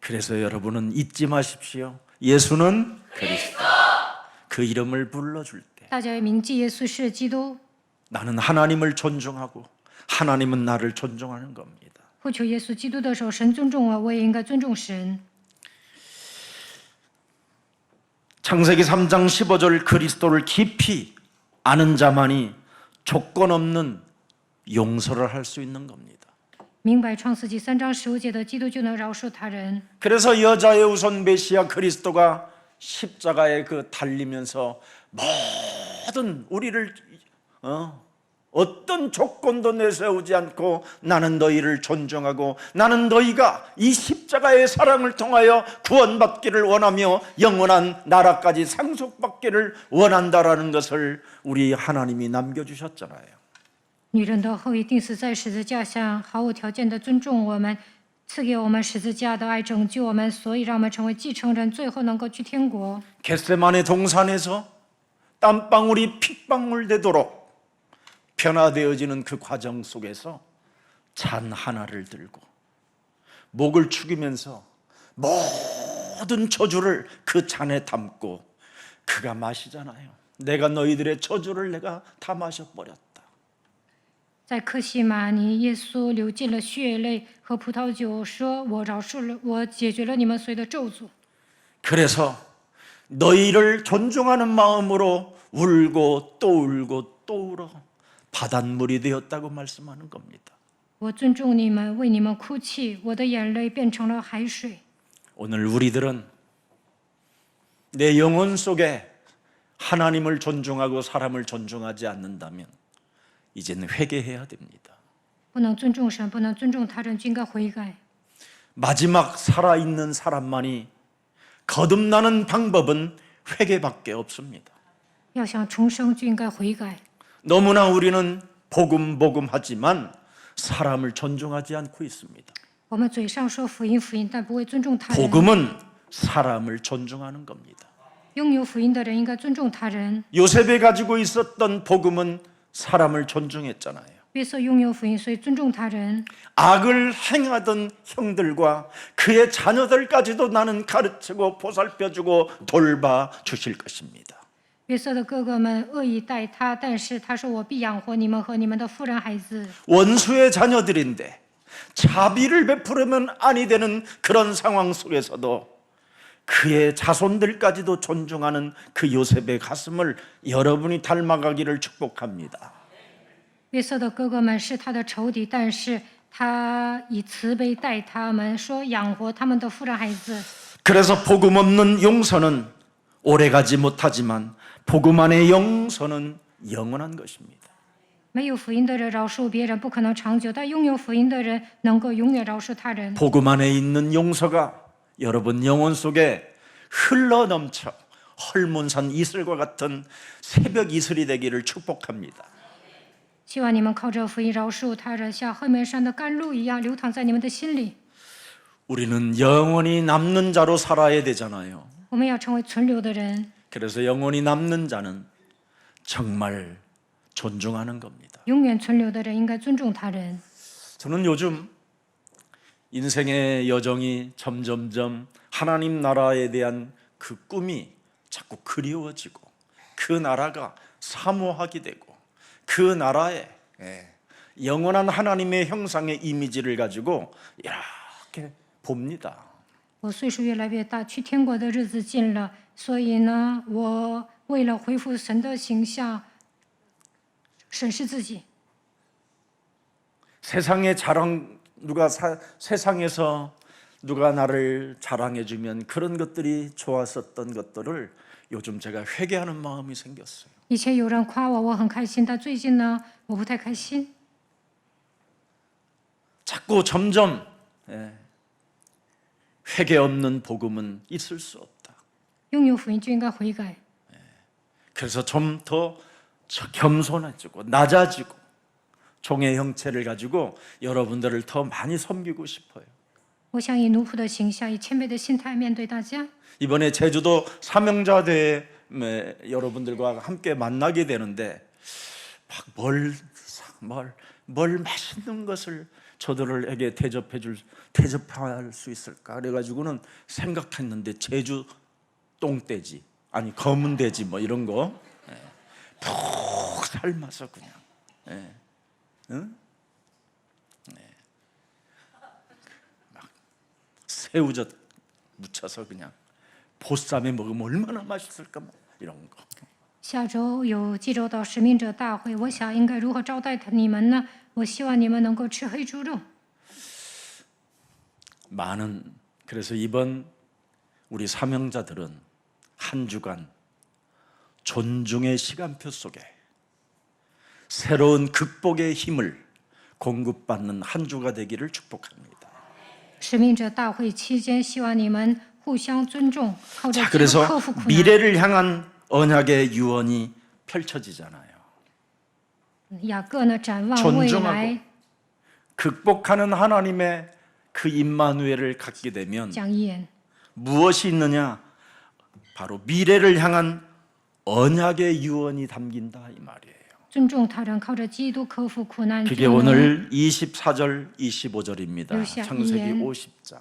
그래서 여러분은 잊지 마십시오. 예수는 그리스도. 그 이름을 불러줄 때 大家要铭记耶稣是基督。 나는 하나님을 존중하고 하나님은 나를 존중하는 겁니다. 呼求耶稣基督的时候，神尊重我，我也应该尊重神。 창세기 3장 15절 그리스도를 깊이 아는 자만이 조건 없는 용서를 할 수 있는 겁니다. 明白创世纪3章15节的基督就能饶恕他人。 그래서 여자의 우선 메시아 그리스도가 십자가에 그 달리면서 모든 우리를 어떤 조건도 내세우지 않고 나는 너희를 존중하고 나는 너희가 이 십자가의 사랑을 통하여 구원받기를 원하며 영원한 나라까지 상속받기를 원한다라는 것을 우리 하나님이 남겨주셨잖아요. 女人的后裔钉死在十字架上，毫无条件的尊重我们，赐给我们十字架的爱，拯救我们，所以让我们成为继承人，最后能够去天国。 겟세마네 동산에서 땀방울이 핏방울 되도록 변화되어지는 그 과정 속에서 잔 하나를 들고 목을 축이면서 모든 저주를 그 잔에 담고 그가 마시잖아요. 내가 너희들의 저주를 내가 다 마셔버렸다. 在克西马尼，耶稣流尽了血泪和葡萄酒，说：“我饶恕了，我解决了你们所有的咒诅。” 그래서 너희를 존중하는 마음으로 울고 또 울고 또 울어 바닷물이 되었다고 말씀하는 겁니다. 我尊重你们，为你们哭泣，我的眼泪变成了海水。 오늘 우리들은 내 영혼 속에 하나님을 존중하고 사람을 존중하지 않는다면 이제는 회개해야 됩니다. 不能尊重神，不能尊重他人，就应该悔改。 마지막 살아있는 사람만이 거듭나는 방법은 회개밖에 없습니다. 要想重生，就应该悔改。 너무나 우리는 복음 하지만 사람을 존중하지 않고 있습니다. 我们嘴上说福音，福音，但不会尊重他人。 복음은 사람을 존중하는 겁니다. 拥有福音的人应该尊重他人。 요셉이 가지고 있었던 복음은 사람을 존중했잖아요. 约瑟拥有福音，所以尊重他人。 악을 행하던 형들과 그의 자녀들까지도 나는 가르치고 보살펴주고 돌봐 주실 것입니다. 约瑟的哥哥们恶意待他，但是他说：“我必养活你们和你们的妇人孩子。” 원수의 자녀들인데 자비를 베푸려면 아니 되는 그런 상황 속에서도 그의 자손들까지도 존중하는 그 요셉의 가슴을 여러분이 닮아가기를 축복합니다. 约瑟的哥哥们是他的仇敌，但是他以慈悲待他们，说养活他们的妇人孩子。 그래서 복음 없는 용서는 오래가지 못하지만 복음 안의 용서는 영원한 것입니다. 没有福音的人饶恕别人不可能长久，但拥有福音的人能够永远饶恕他人。 복음 안에 있는 용서가 여러분 영혼 속에 흘러넘쳐 헐문산 이슬과 같은 새벽 이슬이 되기를 축복합니다. 希望你们靠着福音饶恕他人，像黑门山的甘露一样流淌在你们的心里。 우리는 영원히 남는 자로 살아야 되잖아요. 我们要成为存留的人， 그래서 영원히 남는 자는 정말 존중하는 겁니다. 永远存留的人应该尊重他人。 저는 요즘 인생의 여정이 점점점 하나님 나라에 대한 그 꿈이 자꾸 그리워지고 그 나라가 사모하게 되고 그 나라에 영원한 하나님의 형상의 이미지를 가지고 이렇게 봅니다. 我岁数越来越大，去天国的日子近了，所以呢，我为了恢复神的形象，审视自己。 세상의 자랑 세상에서 누가 나를 자랑해 주면 그런 것들이 좋았었던 것들을 요즘 제가 회개하는 마음이 생겼어요. 以前有人夸我，我很开心，但最近呢，我不太开心。 자꾸 점점 회개 없는 복음은 있을 수 없다. 拥有福音就应该悔改。 그래서 좀 더 겸손해지고 낮아지고 종의 형체를 가지고 여러분들을 더 많이 섬기고 싶어요. 我想以奴仆的形象，以谦卑的心态面对大家。 이번에 제주도 사명자 대회 여러분들과 함께 만나게 되는데 뭘 맛있는 것을 저들에게 대접할 수 있을까? 그래가지고는 생각했는데 제주 똥돼지 아니 검은 돼지 뭐 이런 거 푹 삶아서 그냥 응? 막 새우젓 묻혀서 그냥 보쌈에 먹으면 얼마나 맛있을까 뭐 이런 거. 下周有济州岛使命者大会，我想应该如何招待你们呢？我希望你们能够吃黑猪肉。 그래서 이번 우리 사명자들은 한 주간 존중의 시간표 속에 새로운 극복의 힘을 공급받는 한 주가 되기를 축복합니다. 使命者大会期间，希望你们互相尊重，靠着 자, 基督 그래서 克服苦难。 미래를 향한 언약의 유언이 펼쳐지잖아요. 雅各呢，展望未 존중하고 来， 극복하는 하나님의 그 임마누엘을 갖게 되면 讲言 무엇이 있느냐? 바로 미래를 향한 언약의 유언이 담긴다 이 말이에요. 尊重他人，靠着基督克服苦难。 그게 就能 오늘 24절 25절입니다. 요시야 창세기 이엔. 50장.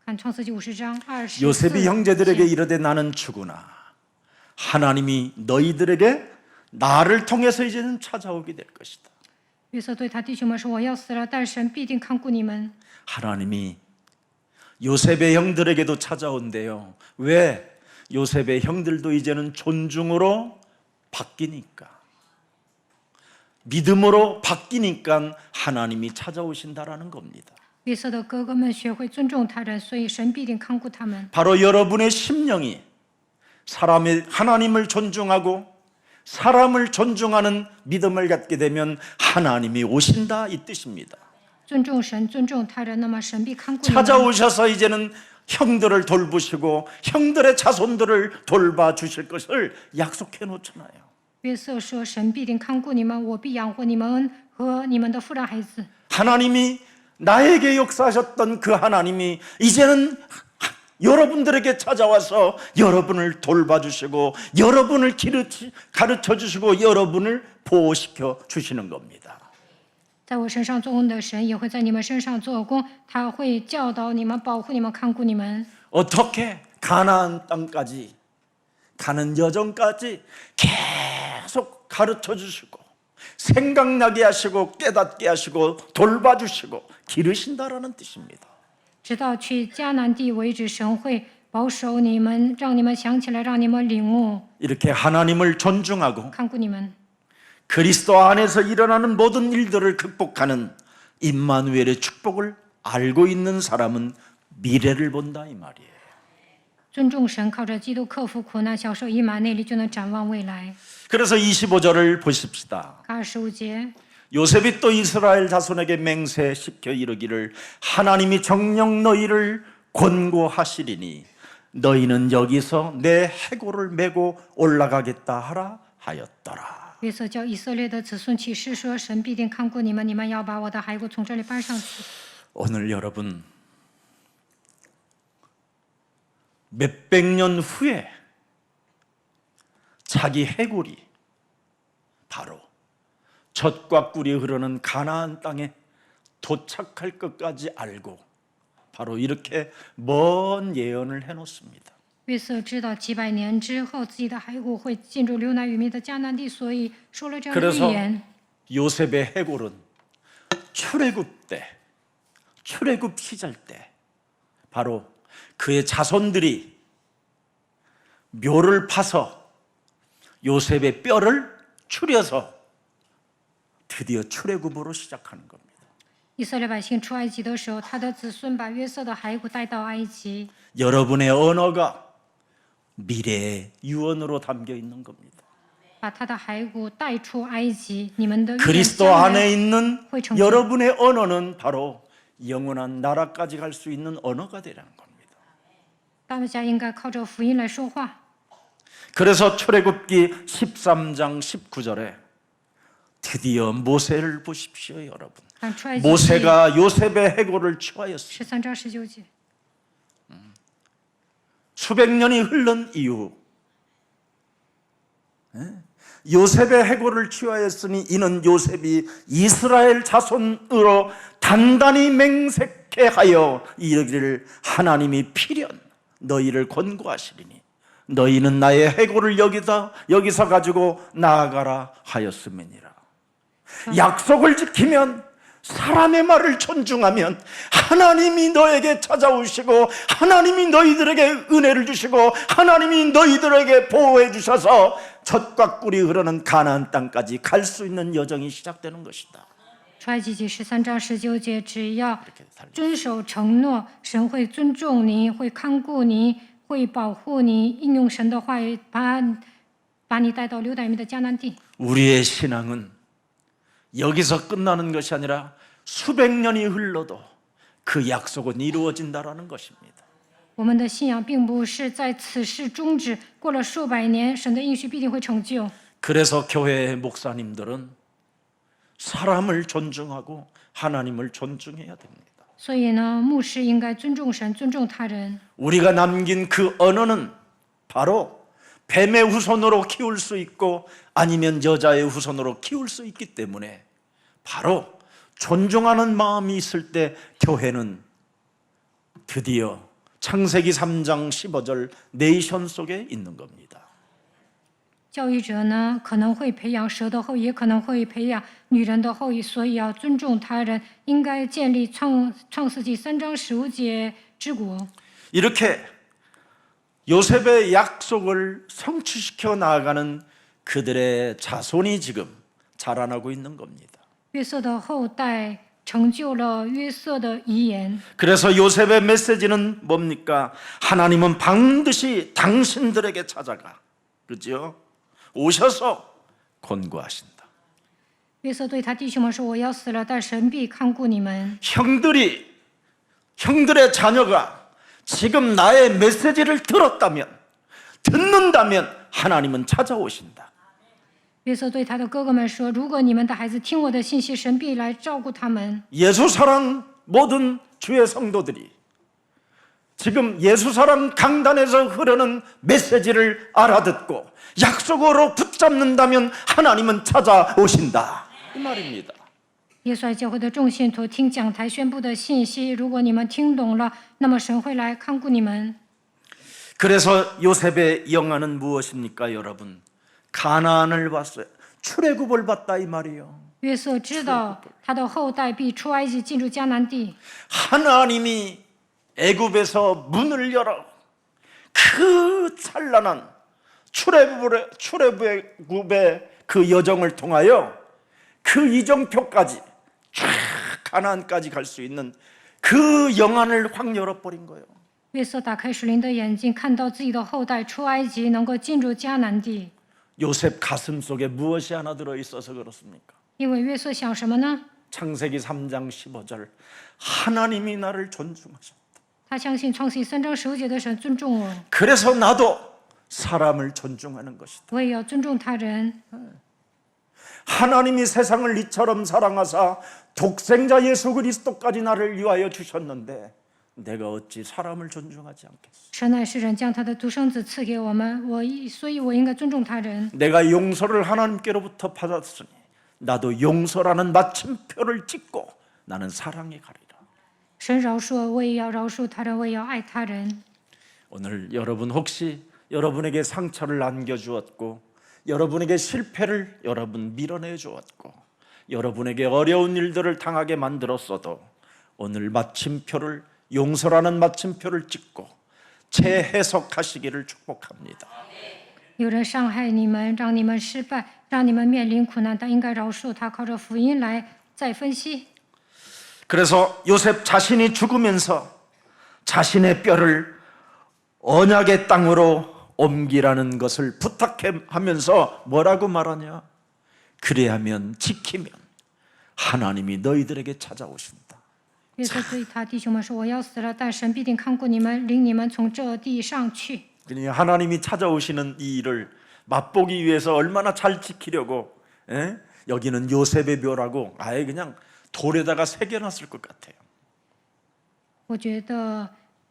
看创世纪50章24 요셉이 형제들에게 节 이르되 나는 죽으나 하나님이 너희들에게 나를 통해서 이제는 찾아오게 될 것이다. 约瑟对他弟兄们说：“我要死了，但神必定看顾你们。 하나님이 요셉의 형들에게도 찾아온대요. 왜? 요셉의 형들도 이제는 존중으로 바뀌니까, 믿음으로 바뀌니까 하나님이 찾아오신다라는 겁니다. 约瑟的哥哥们学会尊重他人，所以神必定看顾他们。 바로 여러분의 심령이 사람의 하나님을 존중하고 사람을 존중하는 믿음을 갖게 되면 하나님이 오신다 이 뜻입니다. 尊重神，尊重他人，那么神必看顾你们。 찾아오셔서 이제는 형들을 돌보시고 형들의 자손들을 돌봐 주실 것을 약속해 놓잖아요. 约瑟说：“神必定看顾你们，我必养活你们和你们的妇人孩子。 하나님이 나에게 역사하셨던 그 하나님이 이제는 여러분들에게 찾아와서 여러분을 돌봐주시고 여러분을 가르쳐 주시고 여러분을 보호시켜 주시는 겁니다. 在我身上做工的神也会在你们身上做工，他会教导你们、保护你们、看顾你们。 어떻게 가나안 땅까지 가는 여정까지 계속 가르쳐 주시고 생각나게 하시고 깨닫게 하시고 돌봐주시고 기르신다라는 뜻입니다. 直到去迦南地为止，神会保守你们，让你们想起来，让你们领悟， 이렇게 하나님을 존중하고 看顾你们。 그리스도 안에서 일어나는 모든 일들을 극복하는 임마누엘의 축복을 알고 있는 사람은 미래를 본다 이 말이에요. 尊重神，靠着基督克服苦难，享受以马内利，就能展望未来。 그래서 25절을 보십시다. 25节， 요셉이 또 이스라엘 자손에게 맹세시켜 이르기를 하나님이 정녕 너희를 권고하시리니 너희는 여기서 내 해골을 메고 올라가겠다 하라 하였더라. 约瑟叫以色列的子孙起誓说：“神必定看顾你们，你们要把我的骸骨从这里搬上去。” 오늘 여러분 몇백 년 후에 자기 해골이 바로 젖과 꿀이 흐르는 가나안 땅에 도착할 것까지 알고 바로 이렇게 먼 예언을 해놓습니다. 约瑟知道几百年之后自己的骸骨会进入流奶与蜜的迦南地，所以说了这样的预 그래서 言。 요셉의 해골은 출애굽 때, 출애굽 시절 때 바로 그의 자손들이 묘를 파서 요셉의 뼈를 추려서 드디어 출애굽으로 시작하는 겁니다. 以色列百姓出埃及的时候，他的子孙把约瑟的骸骨带到埃及。 여러분의 언어가 미래의 유언으로 담겨 있는 겁니다. 把他的骸骨带出埃及，你们的预言 그리스도 将 안에 来 있는 会成就。 여러분의 언어는 바로 영원한 나라까지 갈 수 있는 언어가 되라는 겁니다. 大家应该靠着福音来说话。 그래서 출애굽기 13장 19절에 드디어 모세를 보십시오, 여러분. 看出埃及记 모세가 요셉의 해골을 취하였습니다. 13章19节， 수백 년이 흐른 이후 요셉의 해골을 취하였으니 이는 요셉이 이스라엘 자손으로 단단히 맹세케 하여 이르기를 하나님이 필연 너희를 권고하시리니 너희는 나의 해골을 여기서 가지고 나아가라 하였음이니라. 약속을 지키면 사람의 말을 존중하면 하나님이 너에게 찾아오시고 하나님이 너희들에게 은혜를 주시고 하나님이 너희들에게 보호해 주셔서 젖과 꿀이 흐르는 가나안 땅까지 갈 수 있는 여정이 시작되는 것이다. 出埃及记13章19节，只要遵守承诺，神会尊重你，会看顾你，会保护你，应用神的话语，把你带到流奶与蜜的迦南地。 우리의 신앙은 여기서 끝나는 것이 아니라 수백 년이 흘러도 그 약속은 이루어진다라는 것입니다. 我们的信仰并不是在此世终止，过了数百年，神的应许必定会成就。 그래서 교회의 목사님들은 사람을 존중하고 하나님을 존중해야 됩니다. 所以呢，牧师应该尊重神，尊重他人。 우리가 남긴 그 언어는 바로 뱀의 후손으로 키울 수 있고 아니면 여자의 후손으로 키울 수 있기 때문에 바로 존중하는 마음이 있을 때 교회는 드디어 창세기 3장 15절 네이션 속에 있는 겁니다. 教育者呢，可能会培养蛇的后裔，也可能会培养女人的后裔，所以要尊重他人，应该建立创世纪3章15节之国。 이렇게 요셉의 약속을 성취시켜 나아가는 그들의 자손이 지금 자라나고 있는 겁니다. 约瑟的后代成就了约瑟的遗言。 그래서 요셉의 메시지는 뭡니까? 하나님은 반드시 당신들에게 찾아가, 그렇죠? 오셔서 권고하신다. 约瑟对他弟兄们说：“我要死了，但神必看顾你们。 형들의 자녀가 지금 나의 메시지를 듣는다면 하나님은 찾아오신다. 约瑟对他的哥哥们说：“如果你们的孩子听我的信息，神必来照顾他们。 예수사랑 모든 주의 성도들이 지금 예수사랑 강단에서 흐르는 메시지를 알아듣고 약속으로 붙잡는다면 하나님은 찾아오신다 이 말입니다. 耶稣爱教会的众信徒听讲台宣布的信息，如果你们听懂了，那么神会来看顾你们。 그래서 요셉의 영화는 무엇입니까, 여러분? 가나안을 봤어요. 출애굽을 봤다 이 말이에요. 约瑟知道他的后代必出埃及，进入迦南地。 하나님이 애굽에서 문을 열어 그 찬란한 출애굽의 그 여정을 통하여 그 이정표까지 쫙 가나안까지 갈 수 있는 그 영안을 확 열어버린 거예요. 约瑟打开属灵的眼睛，看到自己的后代出埃及，能够进入迦南地。 요셉 가슴 속에 무엇이 하나 들어있어서 그렇습니까? 因为约瑟想什么呢？ 창세기 3장 15절 하나님이 나를 존중하셨다. 他相信创世记3章15节的神尊重我， 그래서 나도 사람을 존중하는 것이다. 我也要尊重他人。 하나님이 세상을 이처럼 사랑하사 독생자 예수 그리스도까지 나를 위하여 주셨는데 내가 어찌 사람을 존중하지 않겠어? 神乃是人将他的独生子赐给我们，所以我应该尊重他人。 내가 용서를 하나님께로부터 받았으니 나도 용서라는 마침표를 찍고 나는 사랑에 가리라. 神饶恕我，我也要饶恕他人，我也要爱他人。 오늘 여러분 혹시 여러분에게 상처를 안겨주었고 여러분에게 실패를 여러분 밀어내 주었고 여러분에게 어려운 일들을 당하게 만들었어도 오늘 마침표를 용서라는 마침표를 찍고 재해석하시기를 축복합니다. 有人伤害你们，让你们失败，让你们面临苦难，但应该饶恕他，靠着福音来再分析。 그래서 요셉 자신이 죽으면서 자신의 뼈를 언약의 땅으로 옮기라는 것을 부탁하면서 뭐라고 말하냐? 그래야면 지키면 하나님이 너희들에게 찾아오신다. 约瑟对他弟兄们说：“我要死了，但神必定看顾你们，领你们从这地上去。” 그러니 하나님이 찾아오시는 이 일을 맛보기 위해서 얼마나 잘 지키려고 여기는 요셉의 묘라고 아예 그냥 돌에다가 새겨놨을 것 같아요. 我觉得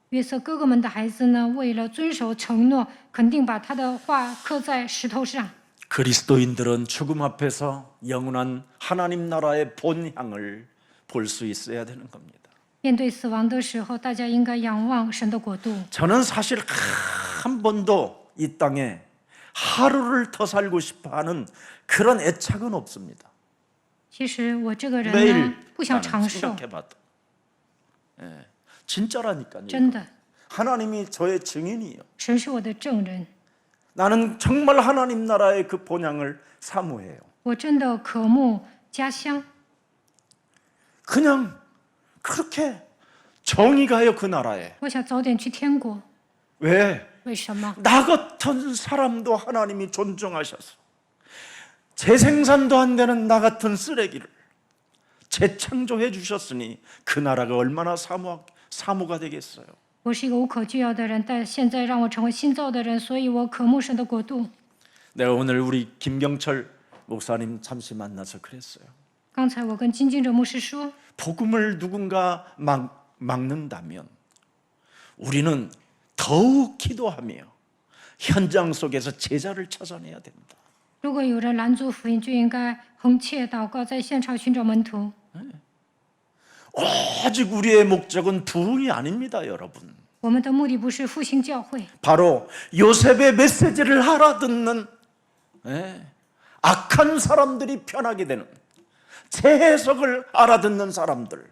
约瑟哥哥们的孩子呢，为了遵守承诺，肯定把他的话刻在石头上。 그리스도인들은 죽음 앞에서 영원한 하나님 나라의 본향을 볼 수 있어야 되는 겁니다. 面对死亡的时候，大家应该仰望神的国度。 저는 사실 한 번도 이 땅에 하루를 더 살고 싶어하는 그런 애착은 없습니다. 其实我这个人 매일 呢，不想长 나는 寿， 생각해봐도 진짜라니까요. 真的， 하나님이 저의 증인이에요. 神是我的证人。 나는 정말 하나님 나라의 그 본향을 사모해요. 我真的渴慕家乡， 그냥 그렇게 정이 가요 그 나라에. 我想早点去天国。 왜? 为什么？ 나 같은 사람도 하나님이 존중하셔서 재생산도 안 되는 나 같은 쓰레기를 재창조해 주셨으니 그 나라가 얼마나 사모가 되겠어요. 我是一个无可救药的人，但现在让我成为新造的人，所以我渴慕神的国度。 내가 오늘 우리 김경철 목사님 잠시 만나서 그랬어요. 刚才我跟金金哲牧师说， 복음을 누군가 막는다면 우리는 더욱 기도하며 현장 속에서 제자를 찾아내야 됩니다. 如果有人拦阻福音，就应该横切祷告，在现场寻找门徒。 오직 우리의 목적은 부흥이 아닙니다, 여러분. 我们的目的不是复兴教会， 바로 요셉의 메시지를 알아듣는 악한 사람들이 편하게 되는 재해석을 알아듣는 사람들,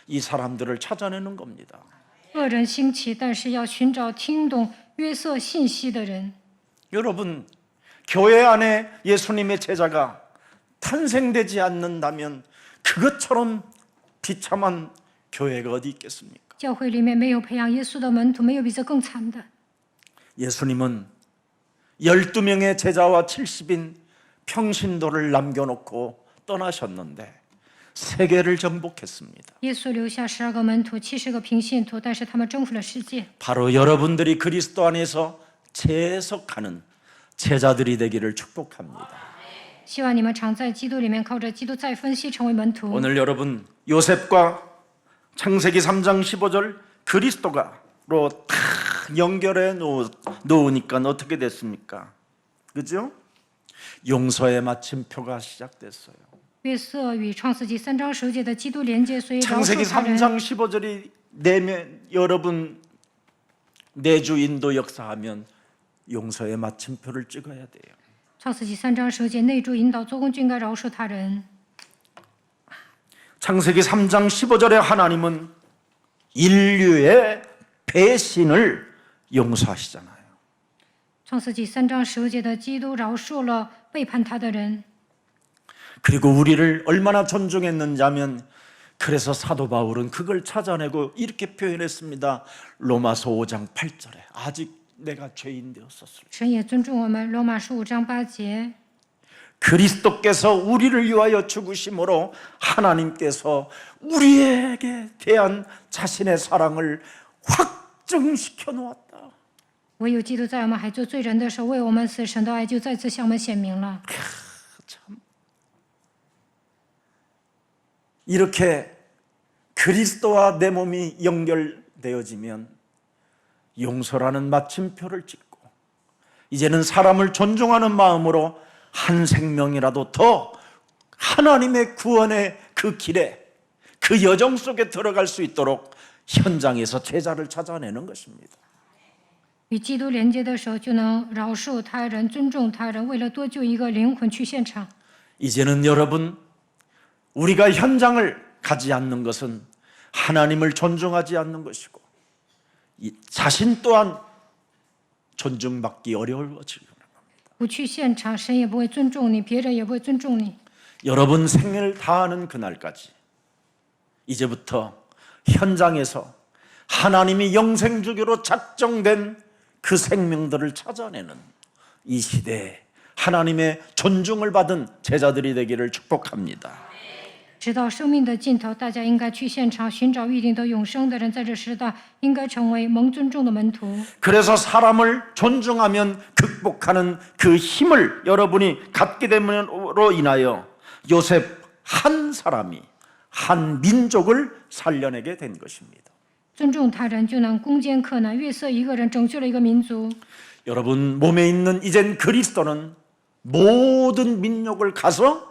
이 사람들을 찾아내는 겁니다. 恶人兴起，但是要寻找听懂约瑟信息的人。 여러분, 교회 안에 예수님의 제자가 탄생되지 않는다면 그것처럼 비참한 교회가 어디 있겠습니까? 教会里面没有培养耶稣的门徒，没有比这更惨的。 예수님은 12명의 제자와 70인 평신도를 남겨놓고 떠나셨는데 세계를 정복했습니다. 耶稣留下12个门徒，70个平信徒，但是他们征服了世界。 바로 여러분들이 그리스도 안에서 재해석하는 제자들이 되기를 축복합니다. 希望你们常在基督里面，靠着基督再分析，成为门徒。 오늘 여러분 요셉과 창세기 3장 15절 그리스도가로 다 연결해 놓으니까 어떻게 됐습니까? 그죠? 용서의 마침표가 시작됐어요. 约瑟与创世纪3章10节的基督连接，所以饶 창세기 恕他人。 3장 15절이 여러분 내주 인도 역사하면 용서의 마침표를 찍어야 돼요. 创世纪3章10节内助引导做工就应该饶恕他人。 창세기 3장 15절에 하나님은 인류의 배신을 용서하시잖아요. 创世纪3章10节的基督饶恕了背叛他的人。 그리고 우리를 얼마나 존중했는지 하면 그래서 사도 바울은 그걸 찾아내고 이렇게 표현했습니다. 로마서 5장 8절에 아직 내가 죄인 되었었을 때 神也尊重我们。罗马书5章8节， 그리스도께서 우리를 위하여 죽으심으로 하나님께서 우리에게 대한 자신의 사랑을 확증시켜 놓았다. 唯有基督在我们还做罪人的时候为我们死，神的爱就再次向我们显明了。 참 이렇게 그리스도와 내 몸이 연결되어지면 용서라는 마침표를 찍고 이제는 사람을 존중하는 마음으로 한 생명이라도 더 하나님의 구원의 그 길에 그 여정 속에 들어갈 수 있도록 현장에서 제자를 찾아내는 것입니다. 与基督连接的时候，就能饶恕他人、尊重他人，为了多救一个灵魂去现场。 이제는 여러분, 우리가 현장을 가지 않는 것은 하나님을 존중하지 않는 것이고 이 자신 또한 존중받기 어려워지는 겁니다. 不去现场，神也不会尊重你，别人也不会尊重你。 여러분 생을 다하는 그날까지 이제부터 현장에서 하나님이 영생주기로 작정된 그 생명들을 찾아내는 이 시대에 하나님의 존중을 받은 제자들이 되기를 축복합니다. 直到生命的尽头，大家应该去现场寻找预定的永生的人，在这时代应该成为蒙尊重的门徒。 그래서 사람을 존중하면 극복하는 그 힘을 여러분이 갖게 됨으로 인하여 요셉 한 사람이 한 민족을 살려내게 된 것입니다. 尊重他人就能攻坚克难。约瑟一个人拯救了一个民族。 여러분 몸에 있는 이젠 그리스도는 모든 민족을 가서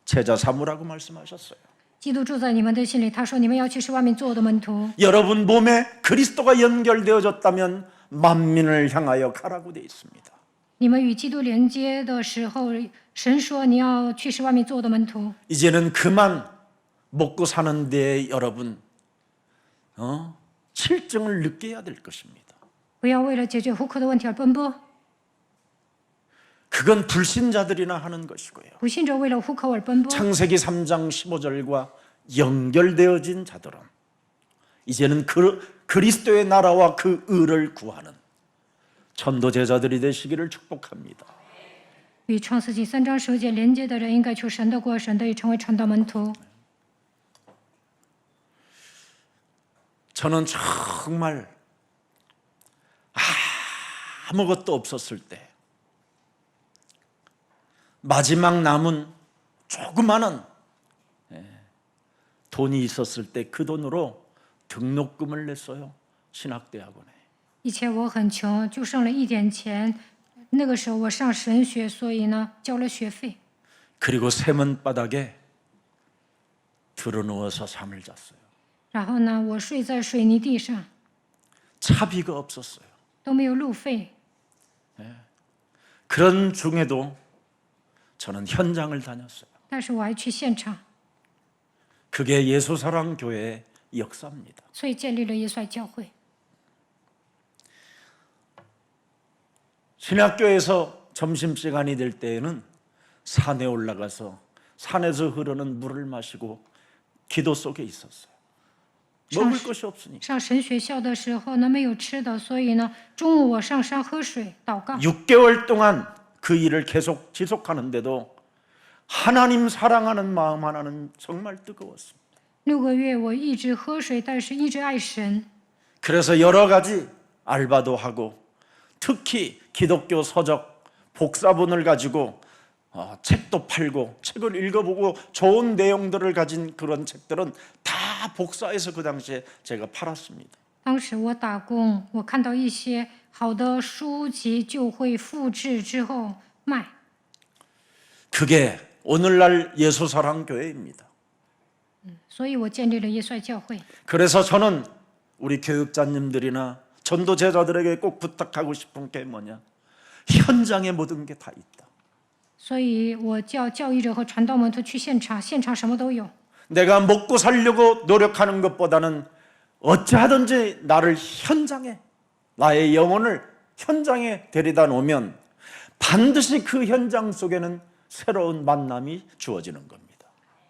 제자 삼으라고 말씀하셨어요. 基督住在你们的心里，他说你们要去使万民做我的门徒。 여러분 몸에 그리스도가 연결되어졌다면 만민을 향하여 가라고 되어 있습니다. 你们与基督连接的时候，神说你要去使万民做我的门徒。 이제는 그만 먹고 사는 데 여러분 실증을 느껴야 될 것입니다. 不要为了解决糊口的问题而奔波。 그건 불신자들이나 하는 것이고요. 不信者为了糊口而奔波。 창세기 3장 15절과 연결되어진 자들은 이제는 그리스도의 나라와 그 의를 구하는 전도 제자들이 되시기를 축복합니다. 与创世纪3章10节连接的人，应该求神的国，神得以成为传道门徒。 저는 정말 아무것도 없었을 때 마지막 남은 조그마한 돈이 있었을 때 그 돈으로 등록금을 냈어요. 신학대학원에. 以前我很穷，就剩了一点钱。那个时候我上神学，所以呢交了学费。 그리고 세면바닥에 드러누워서 잠을 잤어요. 然后呢，我睡在水泥地上， 차비가 없었어요. 都没有路费。 그런 중에도 저는 현장을 다녔어요. 但是我还去现场， 그게 예수사랑교회의 역사입니다. 所以建立了耶稣爱教会。 신학교에서 점심시간이 될 때에는 산에 올라가서 산에서 흐르는 물을 마시고 기도 속에 있었어요. 먹을 것이 없으니. 上神学校的时候呢，没有吃的，所以呢，中午我上山喝水祷告。 6개월 동안 그 일을 계속 지속하는데도 하나님 사랑하는 마음 하나는 정말 뜨거웠습니다. 6个月我一直喝水，但是一直爱神。 그래서 여러 가지 알바도 하고 특히 기독교 서적 복사본을 가지고 책도 팔고 책을 읽어보고 좋은 내용들을 가진 그런 책들은 다 복사해서 그 당시에 제가 팔았습니다. 当时我打工，我看到一些好的书籍就会复制之后卖。 그게 오늘날 예수사랑교회입니다. 所以我建立了耶稣爱教会。 그래서 저는 우리 교육자님들이나 전도 제자들에게 꼭 부탁하고 싶은 게 뭐냐? 현장에 모든 게 다 있다. 所以我叫教育者和传道门徒去现场，现场什么都有。 내가 먹고 살려고 노력하는 것보다는 어찌하든지 나를 현장에 나의 영혼을 현장에 데려다 놓으면 반드시 그 현장 속에는 새로운 만남이 주어지는 겁니다.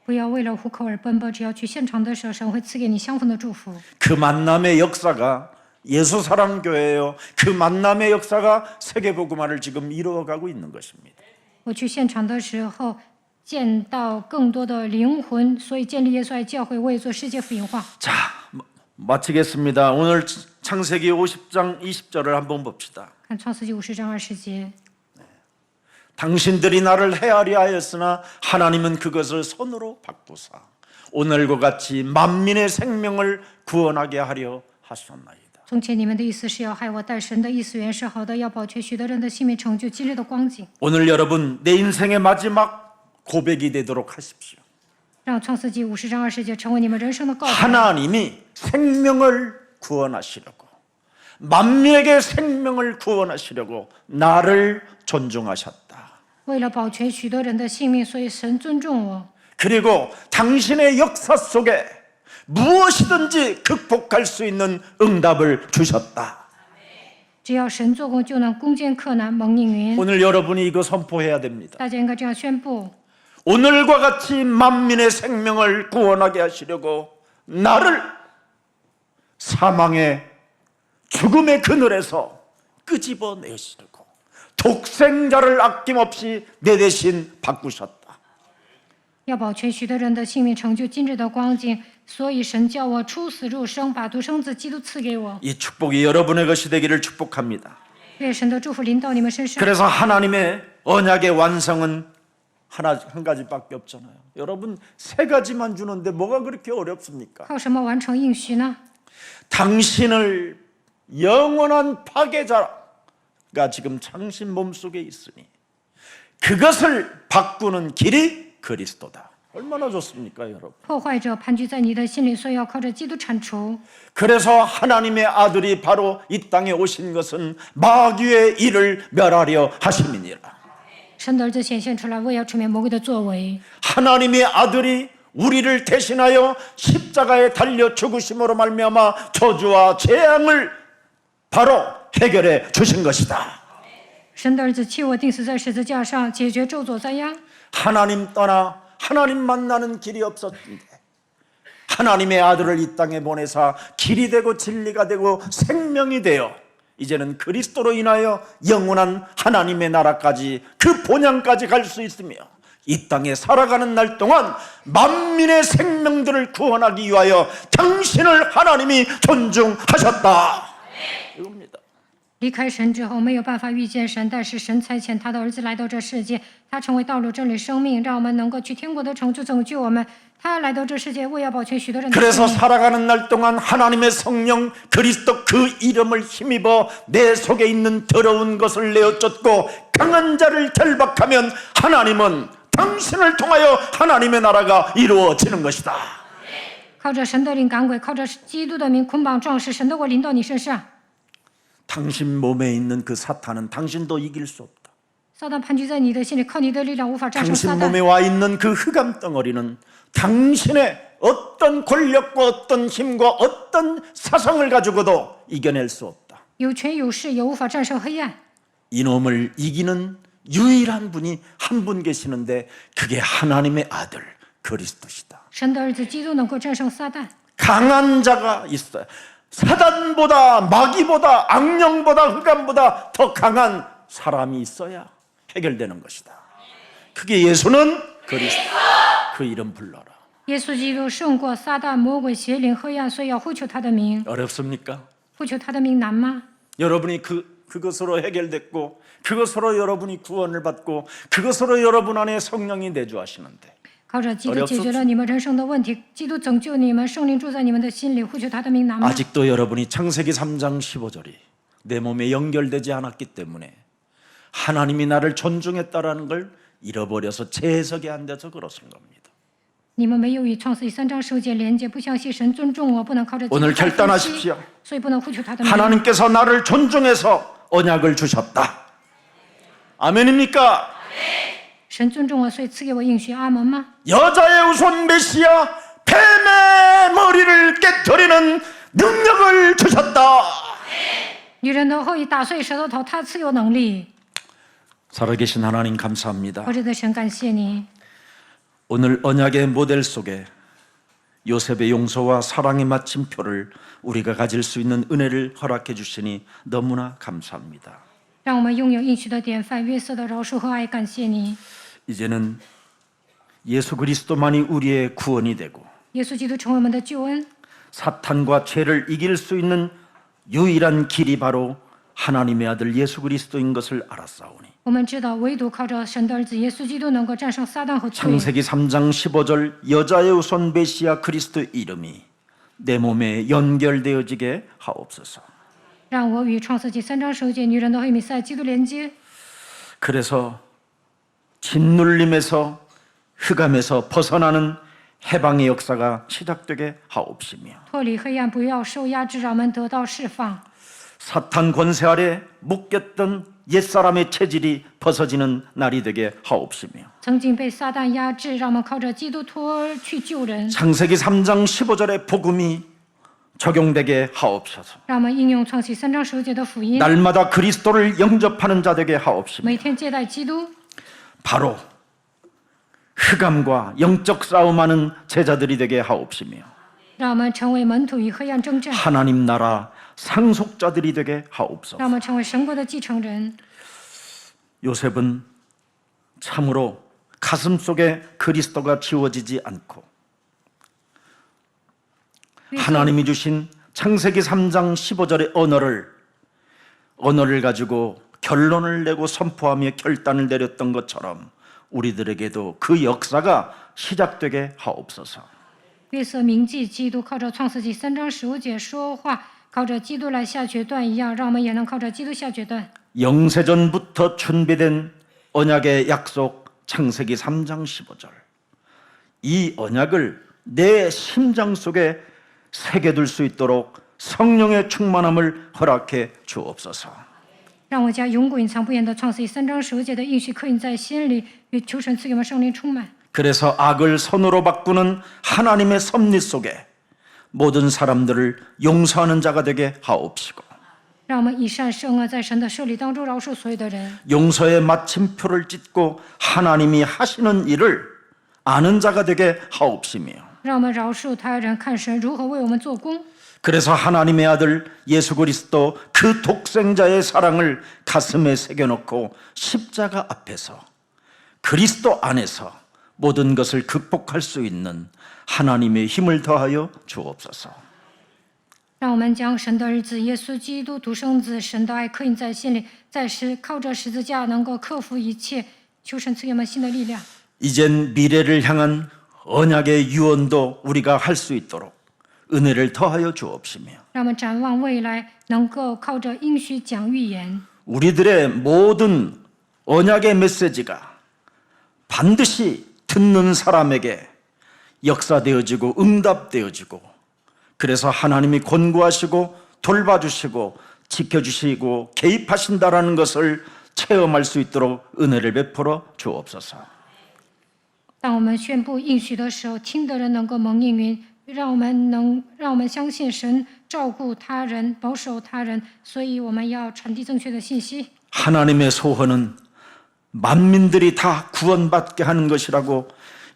不要为了糊口而奔波，只要去现场的时候，神会赐给你相逢的祝福。 그 만남의 역사가 예수 사랑 교회예요. 그 만남의 역사가 세계 복음화를 지금 이루어가고 있는 것입니다. 我去现场的时候，见到更多的灵魂，所以建立耶稣爱教会，为做世界福音化。 자, 마치겠습니다. 오늘 창세기 50장 20절을 한번 봅시다. 看创世纪50章20节， 당신들이 나를 헤아려 하였으나 하나님은 그것을 선으로 바꾸사 오늘과 같이 만민의 생명을 구원하게 하려 하셨나이다. 从前你们的意思是要害我，但神的意思原是好的，要保全许多人的性命，成就今日的光景。 오늘 여러분 내 인생의 마지막 고백이 되도록 하십시오. 让创世纪50章20节成为你们人生的告白。 하나님이 생명을 구원하시려고 만민에게 생명을 구원하시려고 나를 존중하셨다. 为了保全许多人的性命，所以神尊重我。 그리고 당신의 역사 속에 무엇이든지 극복할 수 있는 응답을 주셨다. 只要神做工，就能攻坚克难，蒙应允。 오늘 여러분이 이거 선포해야 됩니다. 大家应该这样宣布： 오늘과 같이 만민의 생명을 구원하게 하시려고 나를 사망의 죽음의 그늘에서 끄집어내시려고 독생자를 아낌없이 내 대신 바꾸셨다. 要保全许多人的性命，成就今日的光景。所以神叫我出死入生，把独生子基督赐给我。 이 축복이 여러분의 것이 되기를 축복합니다. 愿神的祝福临到你们身上。 그래서 하나님의 언약의 완성은 한 가지밖에 없잖아요. 여러분 세 가지만 주는데 뭐가 그렇게 어렵습니까? 靠什么完成应许呢？ 당신을 영원한 파괴자가 지금 당신 몸속에 있으니 그것을 바꾸는 길이 그리스도다. 얼마나 좋습니까, 여러분? 破坏者盘踞在你的心里，所以要靠着基督铲除。 그래서 하나님의 아들이 바로 이 땅에 오신 것은 마귀의 일을 멸하려 하심이니라. 神的儿子显现出来，为要除灭魔鬼的作为。 하나님의 아들이 우리를 대신하여 십자가에 달려 죽으심으로 말미암아 저주와 재앙을 바로 해결해 주신 것이다. 神的儿子替我钉死在十字架上，解决咒诅灾殃。 하나님 떠나 하나님 만나는 길이 없었는데 하나님의 아들을 이 땅에 보내사 길이 되고 진리가 되고 생명이 되어 이제는 그리스도로 인하여 영원한 하나님의 나라까지 그 본향까지 갈 수 있으며 이 땅에 살아가는 날 동안 만민의 생명들을 구원하기 위하여 당신을 하나님이 존중하셨다. 이겁니다. 离开神之后，没有办法遇见神，但是神差遣他的儿子来到这世界，他成为道路、真理、生命，让我们能够去天国的成就拯救我们。他来到这世界，为要保全许多人的 그래서 性命。 살아가는 날 동안 하나님의 성령 그리스도 그 이름을 힘입어 내 속에 있는 더러운 것을 내어쫓고 강한 자를 결박하면 하나님은 당신을 통하여 하나님의 나라가 이루어지는 것이다. 靠着神的灵赶鬼，靠着基督的名捆绑壮士，神的国临到你身上。 당신 몸에 있는 그 사탄은 당신도 이길 수 없다. 撒旦盘踞在你的心里，靠你的力量无法战胜 당신 撒 몸에 旦。 와 있는 그 흑암 덩어리는 당신의 어떤 권력과 어떤 힘과 어떤 사상을 가지고도 이겨낼 수 없다. 有权有势也无法战胜黑暗。 이놈을 이기는 유일한 분이 한 분 계시는데 그게 하나님의 아들 그리스도시다. 神的儿子基督能够战胜撒旦。 강한 자가 있어요. 사단보다 마귀보다 악령보다 흑암보다 더 강한 사람이 있어야 해결되는 것이다. 그게 예수는 그리스도. 그 이름 불러라. 耶稣基督胜过撒旦、魔鬼、邪灵、黑暗，所以要呼求他的名。 어렵습니까? 呼求他的名难吗？ 여러분이 그것으로 해결됐고 그것으로 여러분이 구원을 받고 그것으로 여러분 안에 성령이 내주하시는데 靠着基督解决了你们人生的问题，基督拯救你们，圣灵住在你们的心里，呼求他的名难吗？ 아직도 여러분이 창세기 3장 15절이 내 몸에 연결되지 않았기 때문에 하나님이 나를 존중했다라는 걸 잃어버려서 재해석이 안 돼서 그렇습니다. 你们没有与创世记3章15节连接，不相信神尊重我，不能靠着基督 오늘 来分析 결단하십시오. 所以不能呼求他的名。 하나님께서 나를 존중해서 언약을 주셨다. 아멘입니까? 神尊重我，所以赐给我应许。阿门吗？ 여자의 우선 메시아 뱀의 머리를 깨뜨리는 능력을 주셨다. 女人的后裔打碎舌头头，他赐有能力。 살아계신 하나님 감사합니다. 活着的神，感谢你。 오늘 언약의 모델 속에 요셉의 용서와 사랑의 마침표를 우리가 가질 수 있는 은혜를 허락해 주시니 너무나 감사합니다. 让我们拥有应许的典范，约瑟的饶恕和爱。感谢你， 이제는 예수 그리스도만이 우리의 구원이 되고 耶稣基督成为我们的救恩， 사탄과 죄를 이길 수 있는 유일한 길이 바로 하나님의 아들 예수 그리스도인 것을 알았사오니 我们知道，唯独靠着神的儿子耶稣基督能够战胜撒旦和罪。 창세기 3장 15절 여자의 우선 메시아 그리스도 이름이 내 몸에 연결되어지게 하옵소서. 让我与创世纪3章15节女人的黑弥赛基督连接， 그래서 짓눌림에서 흑암에서 벗어나는 해방의 역사가 시작되게 하옵시며 脱离黑暗，不要受压制，让我们得到释放。 사탄 권세 아래 묶였던 옛사람의 체질이 벗어지는 날이 되게 하옵시며 曾经被撒旦压制，让我们靠着基督徒去救人， 창세기 3장 15절의 복음이 적용되게 하옵소서. 让我们应用创世纪3章15节的福音， 날마다 그리스도를 영접하는 자 되게 하옵시며 每天接待基督， 바로 흑암과 영적 싸움하는 제자들이 되게 하옵시며 让我们成为门徒与黑暗征战， 하나님 나라 상속자들이 되게 하옵소서. 让我们成为神国的继承人。 요셉은 참으로 가슴 속에 그리스도가 지워지지 않고 하나님이 주신 창세기 3장 15절의 언어를 가지고 결론을 내고 선포하며 결단을 내렸던 것처럼 우리들에게도 그 역사가 시작되게 하옵소서. 约瑟铭记基督，靠着创世纪3章15节说话，靠着基督来下决断一样，让我们也能靠着基督下决断。 영세전부터 준비된 언약의 약속 창세기 3장 15절. 이 언약을 내 심장 속에 새겨둘 수 있도록 성령의 충만함을 허락해 주옵소서. 让我将永固隐藏不言的创世纪3章15节的应许刻印在心里，与求神赐给我们圣灵充满。 그래서 악을 선으로 바꾸는 하나님의 섭리 속에 모든 사람들을 용서하는 자가 되게 하옵시고 让我们以善胜恶，在神的设立当中饶恕所有的人， 용서의 마침표를 찢고 하나님이 하시는 일을 아는 자가 되게 하옵시며 让我们饶恕他人，看神如何为我们做工。 그래서 하나님의 아들 예수 그리스도 그 독생자의 사랑을 가슴에 새겨놓고 십자가 앞에서 그리스도 안에서 모든 것을 극복할 수 있는 하나님의 힘을 더하여 주옵소서. 让我们将神的儿子耶稣基督独生子神的爱刻印在心里，靠着十字架能够克服一切。求神赐给我们新的力量。 이젠 미래를 향한 언약의 유언도 우리가 할 수 있도록 은혜를 더하여 주옵시며 让我们展望未来，能够靠着应许讲预言。 우리들의 모든 언약의 메시지가 반드시 듣는 사람에게 역사되어지고 응답되어지고 그래서 하나님이 권고하시고 돌봐주시고 지켜주시고 개입하신다라는 것을 체험할 수 있도록 은혜를 베풀어 주옵소서. 当我们宣布应许的时候，听的人能够蒙应允，让我们相信神照顾他人、保守他人，所以我们要传递正确的信息。 하나님의 소원은 만민들이 다 구원받게 하는 것이라고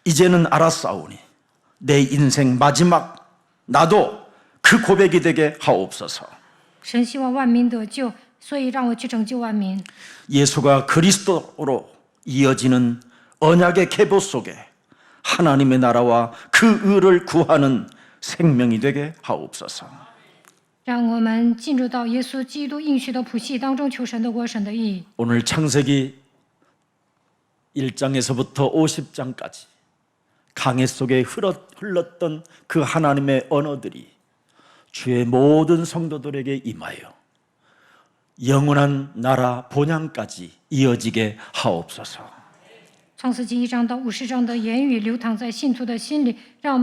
이제는 알았사오니 내 인생 마지막 나도 그 고백이 되게 하옵소서. 神希望万民得救，所以让我去拯救万民。 예수가 그리스도로 이어지는 언약의 계보 속에 하나님의 나라와 그 의를 구하는 생명이 되게 하옵소서. 让我们进入到耶稣基督应许的谱系当中，求神的国、神的意。 오늘 창세기 1장에서부터 50장까지 강해 속에 흘렀던 그 하나님의 언어들이 주의 모든 성도들에게 임하여 영원한 나라 본향까지 이어지게 하옵소서. 创世纪1章到50章的言语流淌在信徒的心里，让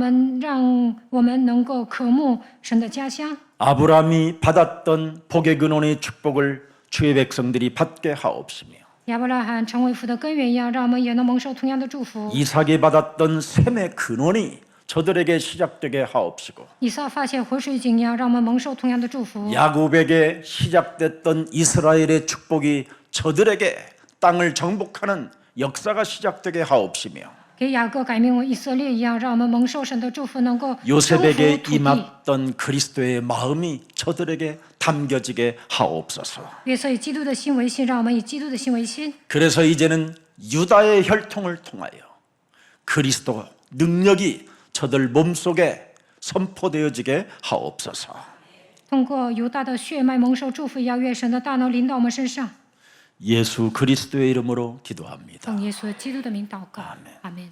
我们能够渴慕神的家乡。 아브라함이 받았던 복의 근원의 축복을 주의 백성들이 받게 하옵시며 亚伯拉罕成为父的根源一样，让我们也能蒙受同样的祝福。 이삭이 받았던 샘의 근원이 저들에게 시작되게 하옵시고 以撒发现活水井一样，让我们蒙受同样的祝福。 야곱에게 시작됐던 이스라엘의 축복이 저들에게 땅을 정복하는 역사가 시작되게 하옵시며 给雅各改名为以色列一样，让我们蒙受神的祝福，能够征服 요셉에게 土地。 임했던 그리스도의 마음이 저들에게 담겨지게 하옵소서. 约瑟以基督的心为心，让我们以基督的心为心。 그래서 이제는 유다의 혈통을 통하여 그리스도 능력이 저들 몸속에 선포되어지게 하옵소서. 通过犹大的血脉蒙受祝福，要愿神的大能临到我们身上。 예수 그리스도의 이름으로 기도합니다. 奉耶稣基督的名祷告，阿门。